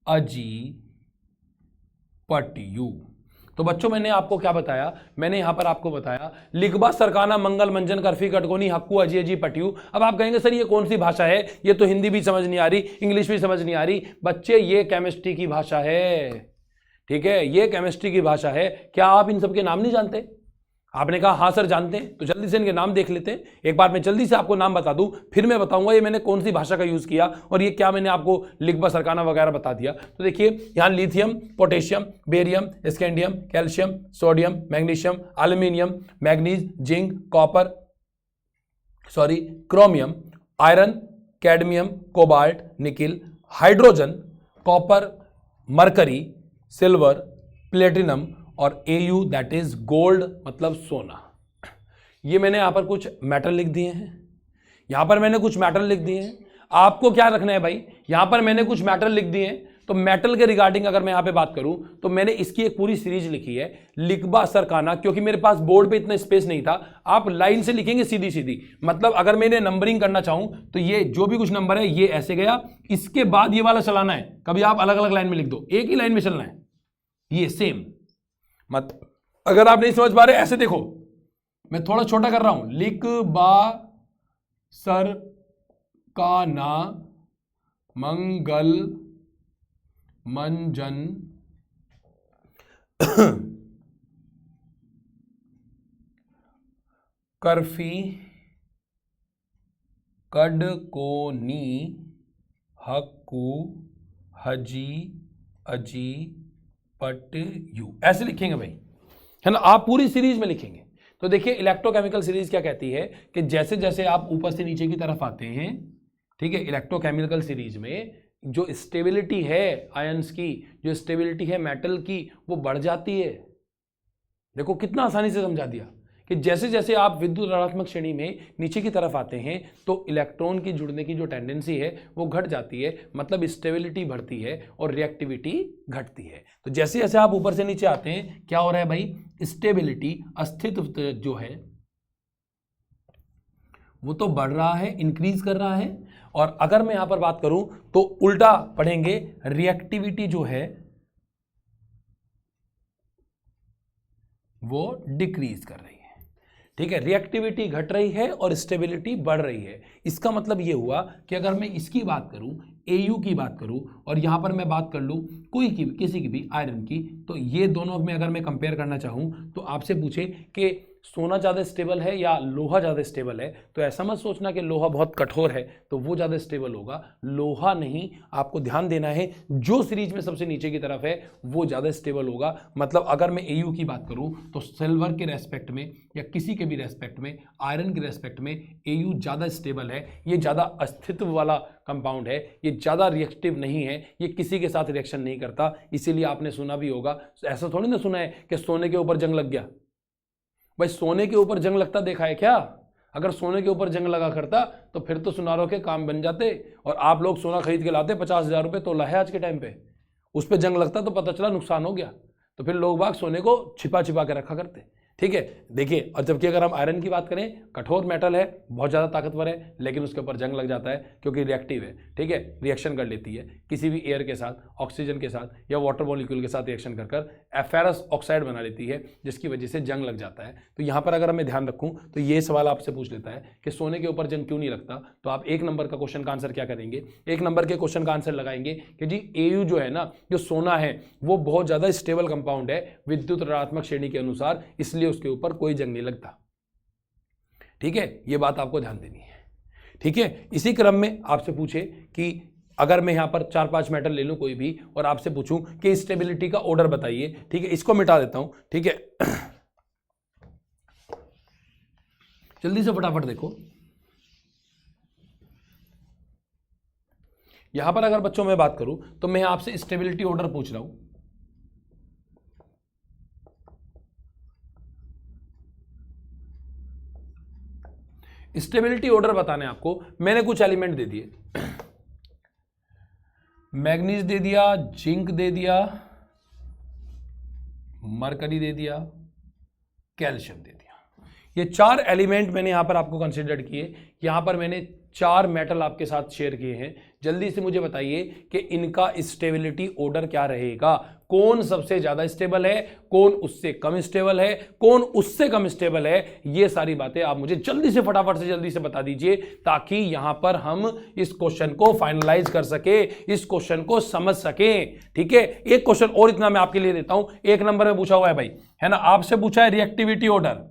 अजी पटियू। तो बच्चों मैंने आपको क्या बताया, मैंने यहां पर आपको बताया लिखबा सरकाना मंगल मंजन करफी कटकोनी हक्कू अजी अजी पटियू। अब आप कहेंगे सर ये कौन सी भाषा है, ये तो हिंदी भी समझ नहीं आ रही, इंग्लिश भी समझ नहीं आ रही। बच्चे ये केमिस्ट्री की भाषा है, ठीक है, ये केमिस्ट्री की भाषा है। क्या आप इन सबके नाम नहीं जानते? आपने कहा हाँ सर जानते हैं, तो जल्दी से इनके नाम देख लेते हैं। एक बार मैं जल्दी से आपको नाम बता दूं, फिर मैं बताऊंगा ये मैंने कौन सी भाषा का यूज किया और ये क्या मैंने आपको लिखबा सरकाना वगैरह बता दिया। तो देखिए यहां lithium, potassium, barium, scandium, calcium, sodium, magnesium, aluminium, manganese, zinc, copper, chromium, iron, cadmium, cobalt, nickel, hydrogen, copper, mercury, silver, platinum और Au दैट इज गोल्ड, मतलब सोना। ये मैंने यहां पर कुछ मेटल लिख दिए हैं, यहां पर मैंने कुछ मेटल लिख दिए हैं। आपको क्या रखना है भाई, यहां पर मैंने कुछ मेटल लिख दिए हैं, तो मेटल के रिगार्डिंग अगर मैं यहां पे बात करूं तो मैंने इसकी एक पूरी सीरीज लिखी है, लिखबा सरकाना, क्योंकि मेरे पास बोर्ड पे इतना स्पेस नहीं था। आप लाइन से लिखेंगे सीधी सीधी, मतलब अगर मैंने नंबरिंग करना चाहूं तो ये जो भी कुछ नंबर है ये ऐसे गया, इसके बाद ये वाला चलाना है, कभी आप अलग अलग लाइन में लिख दो, एक ही लाइन में चलना है, ये सेम। मत अगर आप नहीं समझ पा रहे ऐसे देखो, मैं थोड़ा छोटा कर रहा हूं, लिखबा सरकाना मंगल मंजन कर्फी कडकोनी हक्कू हजी अजी पट यू, ऐसे लिखेंगे भाई, है ना। आप पूरी सीरीज में लिखेंगे। तो देखिए इलेक्ट्रोकेमिकल सीरीज क्या कहती है कि जैसे जैसे आप ऊपर से नीचे की तरफ आते हैं, ठीक है, इलेक्ट्रोकेमिकल सीरीज में जो स्टेबिलिटी है आयंस की, जो स्टेबिलिटी है मेटल की, वो बढ़ जाती है। देखो कितना आसानी से समझा दिया कि जैसे जैसे आप विद्युत ऋणात्मक श्रेणी में नीचे की तरफ आते हैं तो इलेक्ट्रॉन की जुड़ने की जो टेंडेंसी है वो घट जाती है, मतलब स्टेबिलिटी बढ़ती है और रिएक्टिविटी घटती है। तो जैसे जैसे आप ऊपर से नीचे आते हैं क्या हो रहा है भाई, स्टेबिलिटी अस्तित्व जो है वो तो बढ़ रहा है, इंक्रीज कर रहा है। और अगर मैं यहां पर बात करूं तो उल्टा पढ़ेंगे, रिएक्टिविटी जो है वो डिक्रीज कर रही है, ठीक है, रिएक्टिविटी घट रही है और स्टेबिलिटी बढ़ रही है। इसका मतलब ये हुआ कि अगर मैं इसकी बात करूं, एयू की बात करूं, और यहां पर मैं बात कर लूं कोई की किसी की भी आयरन की, तो ये दोनों में अगर मैं कंपेयर करना चाहूं तो आपसे पूछे कि सोना ज़्यादा स्टेबल है या लोहा ज़्यादा स्टेबल है, तो ऐसा मत सोचना कि लोहा बहुत कठोर है तो वो ज़्यादा स्टेबल होगा, लोहा नहीं। आपको ध्यान देना है जो सीरीज में सबसे नीचे की तरफ है वो ज़्यादा स्टेबल होगा। मतलब अगर मैं एयू की बात करूं तो सिल्वर के रेस्पेक्ट में या किसी के भी रेस्पेक्ट में, आयरन के रेस्पेक्ट में एयू ज़्यादा स्टेबल है, ये ज़्यादा अस्तित्व वाला कंपाउंड है, ये ज़्यादा रिएक्टिव नहीं है, ये किसी के साथ रिएक्शन नहीं करता। इसीलिए आपने सुना भी होगा, ऐसा थोड़ी ना सुना है कि सोने के ऊपर जंग लग गया। भाई सोने के ऊपर जंग लगता देखा है क्या? अगर सोने के ऊपर जंग लगा करता तो फिर तो सुनारों के काम बन जाते और आप लोग सोना खरीद के लाते, 50,000 रुपये तोला है आज के टाइम पे, उस पर जंग लगता तो पता चला नुकसान हो गया, तो फिर लोग बाग सोने को छिपा छिपा के रखा करते, ठीक है। देखिए, और जबकि अगर हम आयरन की बात करें, कठोर मेटल है, बहुत ज़्यादा ताकतवर है, लेकिन उसके ऊपर जंग लग जाता है क्योंकि रिएक्टिव है, ठीक है, रिएक्शन कर लेती है किसी भी एयर के साथ, ऑक्सीजन के साथ या वाटर मॉलिक्यूल के साथ रिएक्शन कर फेरस ऑक्साइड बना लेती है, जिसकी वजह से जंग लग जाता है। तो यहाँ पर अगर मैं ध्यान रखूँ तो ये सवाल आपसे पूछ लेता है कि सोने के ऊपर जंग क्यों नहीं लगता, तो आप एक नंबर का क्वेश्चन का आंसर क्या करेंगे, एक नंबर के क्वेश्चन का आंसर लगाएंगे कि जी एयू जो है ना, जो सोना है वो बहुत ज़्यादा स्टेबल कंपाउंड है विद्युत ऋणात्मक श्रेणी के अनुसार, इसलिए उसके ऊपर कोई जंग नहीं लगता, ठीक है। ये बात आपको ध्यान देनी है, ठीक है। इसी क्रम में आपसे पूछे कि अगर मैं यहां पर 4-5 मेटल ले लूं कोई भी और आपसे पूछूं कि स्टेबिलिटी का ऑर्डर बताइए, ठीक है, इसको मिटा देता हूं, ठीक है। जल्दी से फटाफट देखो, यहां पर अगर बच्चों में बात करूं तो मैं आपसे स्टेबिलिटी ऑर्डर पूछ रहा हूं। स्टेबिलिटी ऑर्डर बताने आपको मैंने कुछ एलिमेंट दे दिए, मैग्नीज दे दिया, जिंक दे दिया, मरकरी दे दिया, कैल्शियम दे दिया। ये 4 एलिमेंट मैंने यहां पर आपको कंसीडर किए, यहां पर मैंने 4 मेटल आपके साथ शेयर किए हैं। जल्दी से मुझे बताइए कि इनका स्टेबिलिटी ऑर्डर क्या रहेगा, कौन सबसे ज्यादा स्टेबल है, कौन उससे कम स्टेबल है, कौन उससे कम स्टेबल है। ये सारी बातें आप मुझे जल्दी से फटाफट से जल्दी से बता दीजिए ताकि यहां पर हम इस क्वेश्चन को फाइनलाइज कर सके, इस क्वेश्चन को समझ सके, ठीक है। एक क्वेश्चन और इतना मैं आपके लिए देता हूं, 1 नंबर में पूछा हुआ है भाई, है ना, आपसे पूछा है रिएक्टिविटी ऑर्डर।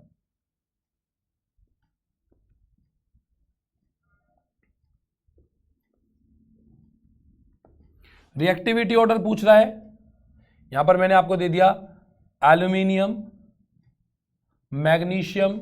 रिएक्टिविटी ऑर्डर पूछ रहा है, यहां पर मैंने आपको दे दिया एल्यूमिनियम, मैग्नीशियम,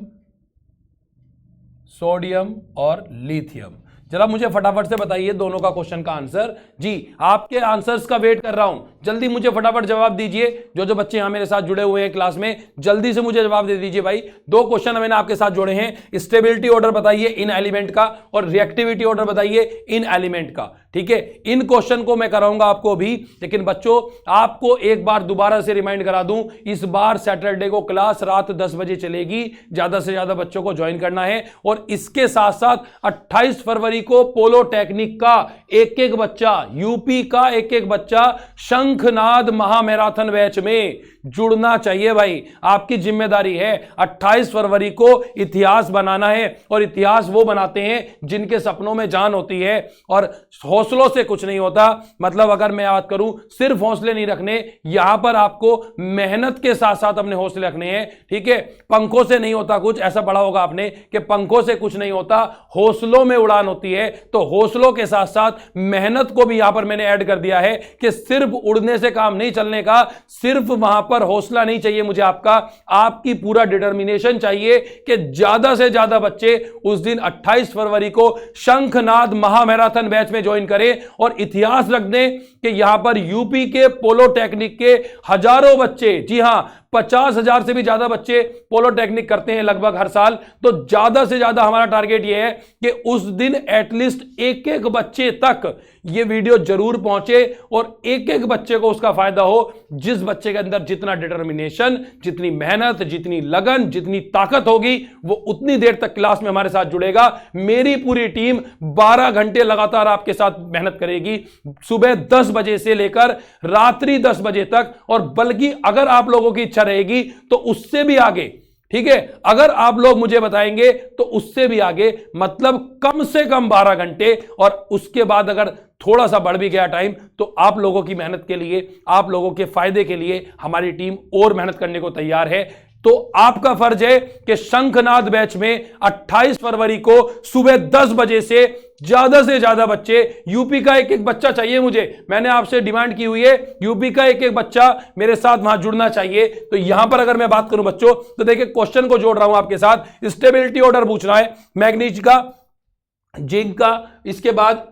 सोडियम और लिथियम, जरा मुझे फटाफट से बताइए दोनों का क्वेश्चन का आंसर। जी, आपके आंसर्स का वेट कर रहा हूं, जल्दी मुझे फटाफट जवाब दीजिए। जो बच्चे यहां मेरे साथ जुड़े हुए हैं क्लास में, जल्दी से मुझे जवाब दे दीजिए भाई। दो क्वेश्चन मैंने आपके साथ जोड़े हैं, स्टेबिलिटी ऑर्डर बताइए इन एलिमेंट का और रिएक्टिविटी ऑर्डर बताइए इन एलिमेंट का। ठीक है, इन क्वेश्चन को मैं कराऊंगा आपको भी, लेकिन बच्चों आपको एक बार दोबारा से रिमाइंड करा दूं, इस बार सैटरडे को क्लास रात 10 बजे चलेगी, ज्यादा से ज्यादा बच्चों को ज्वाइन करना है। और इसके साथ साथ 28 फरवरी को पोलो टेक्निक का एक एक बच्चा, यूपी का एक एक बच्चा शंखनाद महामैराथन बैच में जुड़ना चाहिए भाई। आपकी जिम्मेदारी है 28 फरवरी को इतिहास बनाना है, और इतिहास वो बनाते हैं जिनके सपनों में जान होती है, और हौसलों से कुछ नहीं होता। मतलब अगर मैं बात करूं, सिर्फ हौसले नहीं रखने, यहां पर आपको मेहनत के साथ साथ अपने हौसले रखने हैं। ठीक है, पंखों से नहीं होता कुछ, ऐसा पढ़ा होगा आपने कि पंखों से कुछ नहीं होता, हौसलों में उड़ान होती है। तो हौसलों के साथ साथ मेहनत को भी यहां पर मैंने ऐड कर दिया है कि सिर्फ उड़ने से काम नहीं चलने का, सिर्फ वहां पर हौसला नहीं चाहिए मुझे आपका, आपकी पूरा डिटर्मिनेशन चाहिए कि ज्यादा से ज्यादा बच्चे उस दिन 28 फरवरी को शंखनाद महामैराथन बैच में ज्वाइन करें, और इतिहास रख दें कि यहां पर यूपी के पोलो टेक्निक के हजारों बच्चे, जी हां 50,000 से भी ज्यादा बच्चे पोलो टेक्निक करते हैं लगभग हर साल। तो ज्यादा से ज्यादा हमारा टारगेट यह है कि उस दिन एटलीस्ट एक एक बच्चे तक यह वीडियो जरूर पहुंचे, और एक एक बच्चे को उसका फायदा हो। जिस बच्चे के अंदर जितना डिटर्मिनेशन, जितनी मेहनत, जितनी लगन, जितनी ताकत होगी, वो उतनी देर तक क्लास में हमारे साथ जुड़ेगा। मेरी पूरी टीम 12 घंटे लगातार आपके साथ मेहनत करेगी, सुबह 10 बजे से लेकर रात्रि 10 बजे तक, और बल्कि अगर आप लोगों की इच्छा रहेगी तो उससे भी आगे। ठीक है, अगर आप लोग मुझे बताएंगे तो उससे भी आगे, मतलब कम से कम 12 घंटे, और उसके बाद अगर थोड़ा सा बढ़ भी गया टाइम तो आप लोगों की मेहनत के लिए, आप लोगों के फायदे के लिए हमारी टीम और मेहनत करने को तैयार है। तो आपका फर्ज है कि शंखनाद बैच में 28 फरवरी को सुबह 10 बजे से ज्यादा बच्चे, यूपी का एक एक बच्चा चाहिए मुझे, मैंने आपसे डिमांड की हुई है, यूपी का एक एक बच्चा मेरे साथ वहां जुड़ना चाहिए। तो यहां पर अगर मैं बात करूं बच्चों, तो देखिए क्वेश्चन को जोड़ रहा हूं आपके साथ। स्टेबिलिटी ऑर्डर पूछना है मैग्नीज का, जिंक का, इसके बाद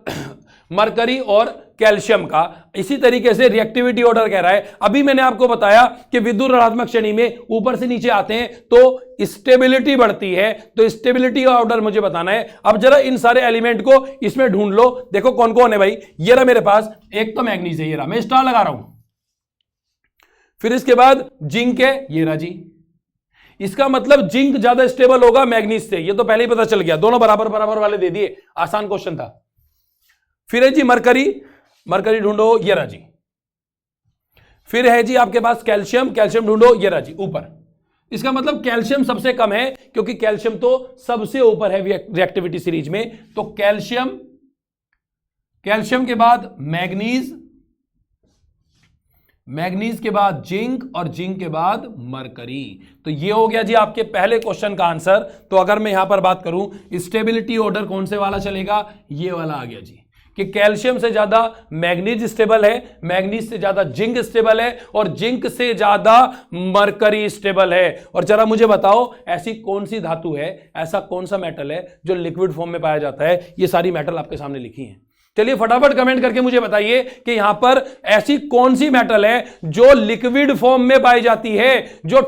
मरकरी और कैल्शियम का। इसी तरीके से रिएक्टिविटी ऑर्डर कह रहा है। अभी मैंने आपको बताया कि विद्युत ऋणात्मक श्रेणी में ऊपर से नीचे आते हैं तो स्टेबिलिटी बढ़ती है, तो स्टेबिलिटी का ऑर्डर मुझे बताना है। अब जरा इन सारे एलिमेंट को इसमें ढूंढ लो, देखो कौन कौन है भाई। ये रहा मेरे पास, एक तो मैग्नीज है, ये रहा, मैं स्टार लगा रहा हूं। फिर इसके बाद जिंक है, ये रहा जी। इसका मतलब जिंक ज्यादा स्टेबल होगा मैग्नीज से, ये तो पहले ही पता चल गया, दोनों बराबर बराबर वाले दे दिए, आसान क्वेश्चन था। फिर है जी मरकरी, मरकरी ढूंढो, ये रहा जी। फिर है जी आपके पास कैल्शियम, कैल्शियम ढूंढो, ये रहा जी ऊपर। इसका मतलब कैल्शियम सबसे कम है, क्योंकि कैल्शियम तो सबसे ऊपर है रिएक्टिविटी सीरीज में। तो कैल्शियम, कैल्शियम के बाद मैग्नीज, मैग्नीज के बाद जिंक, और जिंक के बाद मरकरी। तो ये हो गया जी आपके पहले क्वेश्चन का आंसर। तो अगर मैं यहां पर बात करूं, स्टेबिलिटी ऑर्डर कौन से वाला चलेगा, ये वाला आ गया जी, कि कैल्शियम से ज्यादा मैग्नीज स्टेबल है, मैग्नीज से ज्यादा जिंक स्टेबल है, और जिंक से ज्यादा मरकरी स्टेबल है। और जरा मुझे बताओ, ऐसी कौन सी धातु है, ऐसा कौन सा मेटल है जो लिक्विड फॉर्म में पाया जाता है। ये सारी मेटल आपके सामने लिखी है। चलिए फटाफट कमेंट करके मुझे बताइए कि यहां पर ऐसी कौन सी मेटल है जो लिक्विड फॉर्म में पाई जाती है, जो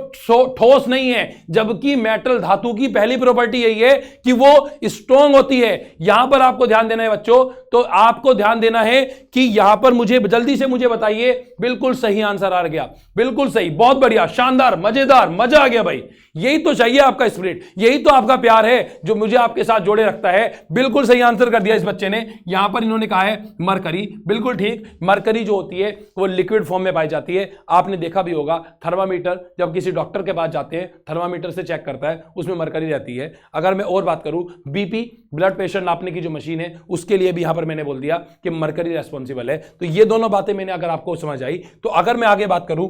ठोस नहीं है। जबकि मेटल धातु की पहली प्रॉपर्टी यही है कि वो स्ट्रॉन्ग होती है। यहां पर आपको ध्यान देना है बच्चों, तो आपको ध्यान देना है कि यहां पर मुझे जल्दी से मुझे बताइए। बिल्कुल सही आंसर आ गया, बिल्कुल सही, बहुत बढ़िया, शानदार, मजेदार, मजा आ गया भाई। यही तो चाहिए आपका स्पिरिट, यही तो आपका प्यार है जो मुझे आपके साथ जोड़े रखता है। बिल्कुल सही आंसर कर दिया इस बच्चे ने। यहां पर इन्होंने कहा है मरकरी, बिल्कुल ठीक। मरकरी जो होती है वो लिक्विड फॉर्म में पाई जाती है। आपने देखा भी होगा, थर्मामीटर जब किसी डॉक्टर के पास जाते हैं, थर्मामीटर से चेक करता है, उसमें मरकरी रहती है। अगर मैं और बात करूं, बीपी, ब्लड प्रेशर नापने की जो मशीन है, उसके लिए भी यहां पर मैंने बोल दिया कि मरकरी रेस्पॉन्सिबल है। तो ये दोनों बातें मैंने अगर आपको समझ आई, तो अगर मैं आगे बात करूं,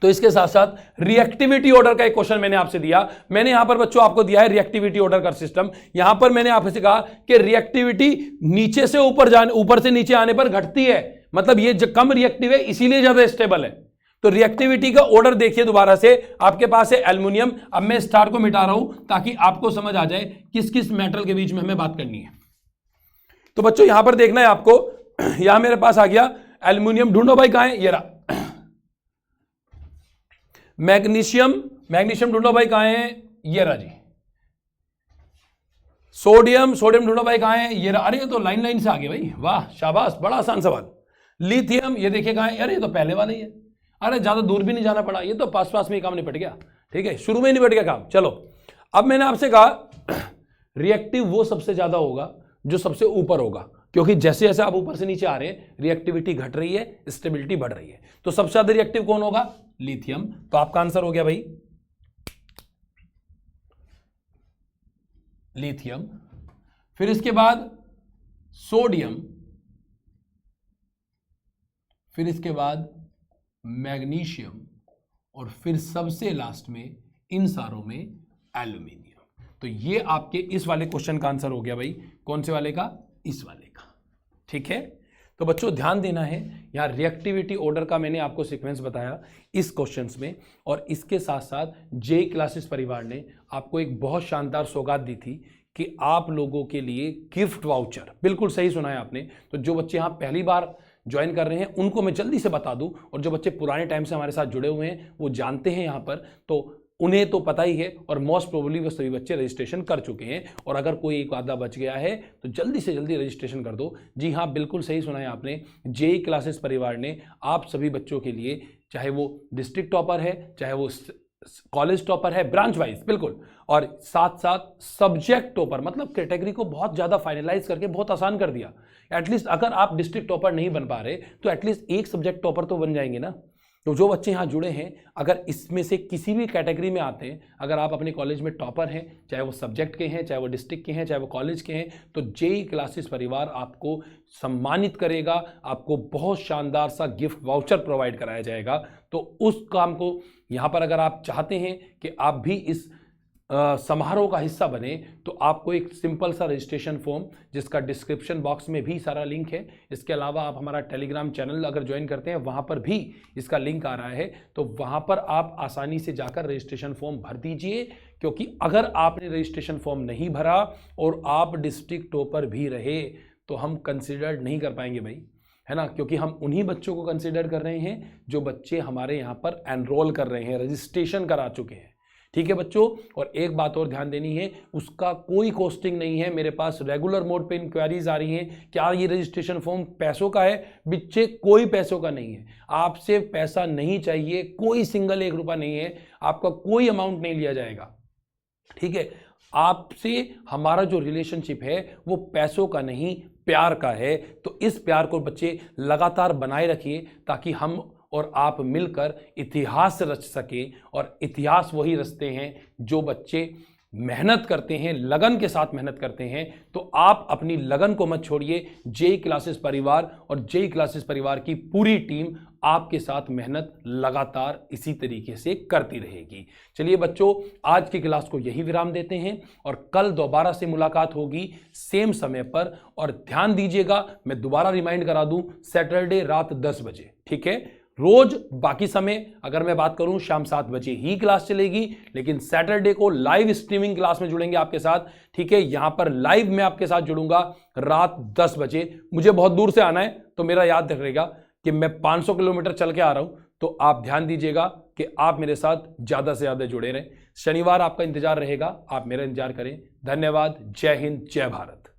तो इसके साथ साथ रिएक्टिविटी ऑर्डर का एक क्वेश्चन मैंने आपसे दिया। मैंने यहां पर बच्चों आपको दिया है रिएक्टिविटी ऑर्डर का सिस्टम। यहां पर मैंने आपसे कहा कि रिएक्टिविटी नीचे से ऊपर जाने, ऊपर से नीचे आने पर घटती है। मतलब ये जो कम रिएक्टिव है इसीलिए ज्यादा स्टेबल है। तो रिएक्टिविटी का ऑर्डर देखिए दोबारा से, आपके पास है एल्युमिनियम। अब मैं स्टार को मिटा रहा हूं ताकि आपको समझ आ जाए किस किस मेटल के बीच में हमें बात करनी है। तो बच्चों यहां पर देखना है आपको, यहां मेरे पास आ गया एल्यूमिनियम, ढूंढो भाई कहां है, ये रहा। मैग्नीशियम ढूंढो भाई कहां है, ये रहा जी। सोडियम ढूंढो भाई कहां है, ये रहा। अरे ये तो लाइन लाइन से आ गए भाई, वाह शाबाश, बड़ा आसान सवाल। लिथियम ये देखिए कहां है, अरे ये तो पहले वाला ही है। अरे ज्यादा दूर भी नहीं जाना पड़ा, ये तो पास पास में ही काम निपट गया। ठीक है, शुरू में ही निपट गया काम। चलो अब मैंने आपसे कहा रिएक्टिव वो सबसे ज्यादा होगा जो सबसे ऊपर होगा, क्योंकि जैसे जैसे आप ऊपर से नीचे आ रहे हैं रिएक्टिविटी घट रही है, स्टेबिलिटी बढ़ रही है। तो सबसे ज्यादा रिएक्टिव कौन होगा, लिथियम। तो आपका आंसर हो गया भाई लिथियम। फिर इसके बाद सोडियम, फिर इसके बाद मैग्नीशियम, और फिर सबसे लास्ट में इन सारों में एल्यूमिनियम। तो ये आपके इस वाले क्वेश्चन का आंसर हो गया भाई। कौन से वाले का, इस वाले का। ठीक है, तो बच्चों ध्यान देना है, यहां रिएक्टिविटी ऑर्डर का मैंने आपको सीक्वेंस बताया इस क्वेश्चंस में, और इसके साथ साथ जेई क्लासेस परिवार ने आपको एक बहुत शानदार सौगात दी थी कि आप लोगों के लिए गिफ्ट वाउचर, बिल्कुल सही सुना है आपने। तो जो बच्चे यहां पहली बार ज्वाइन कर रहे हैं उनको मैं जल्दी से बता दूं, और जो बच्चे पुराने टाइम से हमारे साथ जुड़े हुए हैं वो जानते हैं यहां पर, तो उन्हें तो पता ही है, और मोस्ट प्रोबेबली वो सभी बच्चे रजिस्ट्रेशन कर चुके हैं। और अगर कोई एक आधा बच गया है तो जल्दी से जल्दी रजिस्ट्रेशन कर दो। जी हाँ, बिल्कुल सही सुना है आपने, जेई क्लासेस परिवार ने आप सभी बच्चों के लिए, चाहे वो डिस्ट्रिक्ट टॉपर है, चाहे वो कॉलेज टॉपर है, ब्रांच वाइज बिल्कुल, और साथ साथ सब्जेक्ट टॉपर, मतलब कैटेगरी को बहुत ज्यादा फाइनलाइज करके बहुत आसान कर दिया। एटलीस्ट अगर आप डिस्ट्रिक्ट टॉपर नहीं बन पा रहे तो एटलीस्ट एक सब्जेक्ट टॉपर तो बन जाएंगे ना। तो जो बच्चे यहाँ जुड़े हैं, अगर इसमें से किसी भी कैटेगरी में आते हैं, अगर आप अपने कॉलेज में टॉपर हैं, चाहे वो सब्जेक्ट के हैं, चाहे वो डिस्ट्रिक्ट के हैं, चाहे वो कॉलेज के हैं, तो जेई क्लासेस परिवार आपको सम्मानित करेगा, आपको बहुत शानदार सा गिफ्ट वाउचर प्रोवाइड कराया जाएगा। तो उस काम को यहाँ पर अगर आप चाहते हैं कि आप भी इस समारोह का हिस्सा बने, तो आपको एक सिंपल सा रजिस्ट्रेशन फॉर्म, जिसका डिस्क्रिप्शन बॉक्स में भी सारा लिंक है, इसके अलावा आप हमारा टेलीग्राम चैनल अगर ज्वाइन करते हैं वहाँ पर भी इसका लिंक आ रहा है, तो वहाँ पर आप आसानी से जाकर रजिस्ट्रेशन फॉर्म भर दीजिए। क्योंकि अगर आपने रजिस्ट्रेशन फॉर्म नहीं भरा और आप डिस्ट्रिक्ट टॉपर भी रहे तो हम कंसिडर नहीं कर पाएंगे भाई, है ना। क्योंकि हम उन्हीं बच्चों को कंसिडर कर रहे हैं जो बच्चे हमारे यहाँ पर एनरोल कर रहे हैं, रजिस्ट्रेशन करा चुके हैं। ठीक है बच्चों, और एक बात और ध्यान देनी है, उसका कोई कॉस्टिंग नहीं है। मेरे पास रेगुलर मोड पे इंक्वायरीज आ रही हैं, क्या ये रजिस्ट्रेशन फॉर्म पैसों का है? बच्चे कोई पैसों का नहीं है, आपसे पैसा नहीं चाहिए, कोई सिंगल एक रुपया नहीं है, आपका कोई अमाउंट नहीं लिया जाएगा। ठीक है, आपसे हमारा जो रिलेशनशिप है वो पैसों का नहीं, प्यार का है। तो इस प्यार को बच्चे लगातार बनाए रखिए, ताकि हम और आप मिलकर इतिहास रच सके। और इतिहास वही रचते हैं जो बच्चे मेहनत करते हैं, लगन के साथ मेहनत करते हैं। तो आप अपनी लगन को मत छोड़िए, जेई क्लासेस परिवार और जेई क्लासेस परिवार की पूरी टीम आपके साथ मेहनत लगातार इसी तरीके से करती रहेगी। चलिए बच्चों, आज की क्लास को यही विराम देते हैं, और कल दोबारा से मुलाकात होगी सेम समय पर। और ध्यान दीजिएगा, मैं दोबारा रिमाइंड करा दूं, सैटरडे रात 10 बजे, ठीक है। रोज बाकी समय अगर मैं बात करूं शाम 7 बजे ही क्लास चलेगी, लेकिन सैटरडे को लाइव स्ट्रीमिंग क्लास में जुड़ेंगे आपके साथ, ठीक है। यहां पर लाइव मैं आपके साथ जुड़ूंगा रात 10 बजे। मुझे बहुत दूर से आना है, तो मेरा याद रखेगा कि मैं 500 किलोमीटर चल के आ रहा हूं, तो आप ध्यान दीजिएगा कि आप मेरे साथ ज्यादा से ज्यादा जुड़े रहें। शनिवार आपका इंतजार रहेगा, आप मेरा इंतजार करें। धन्यवाद, जय हिंद, जय भारत।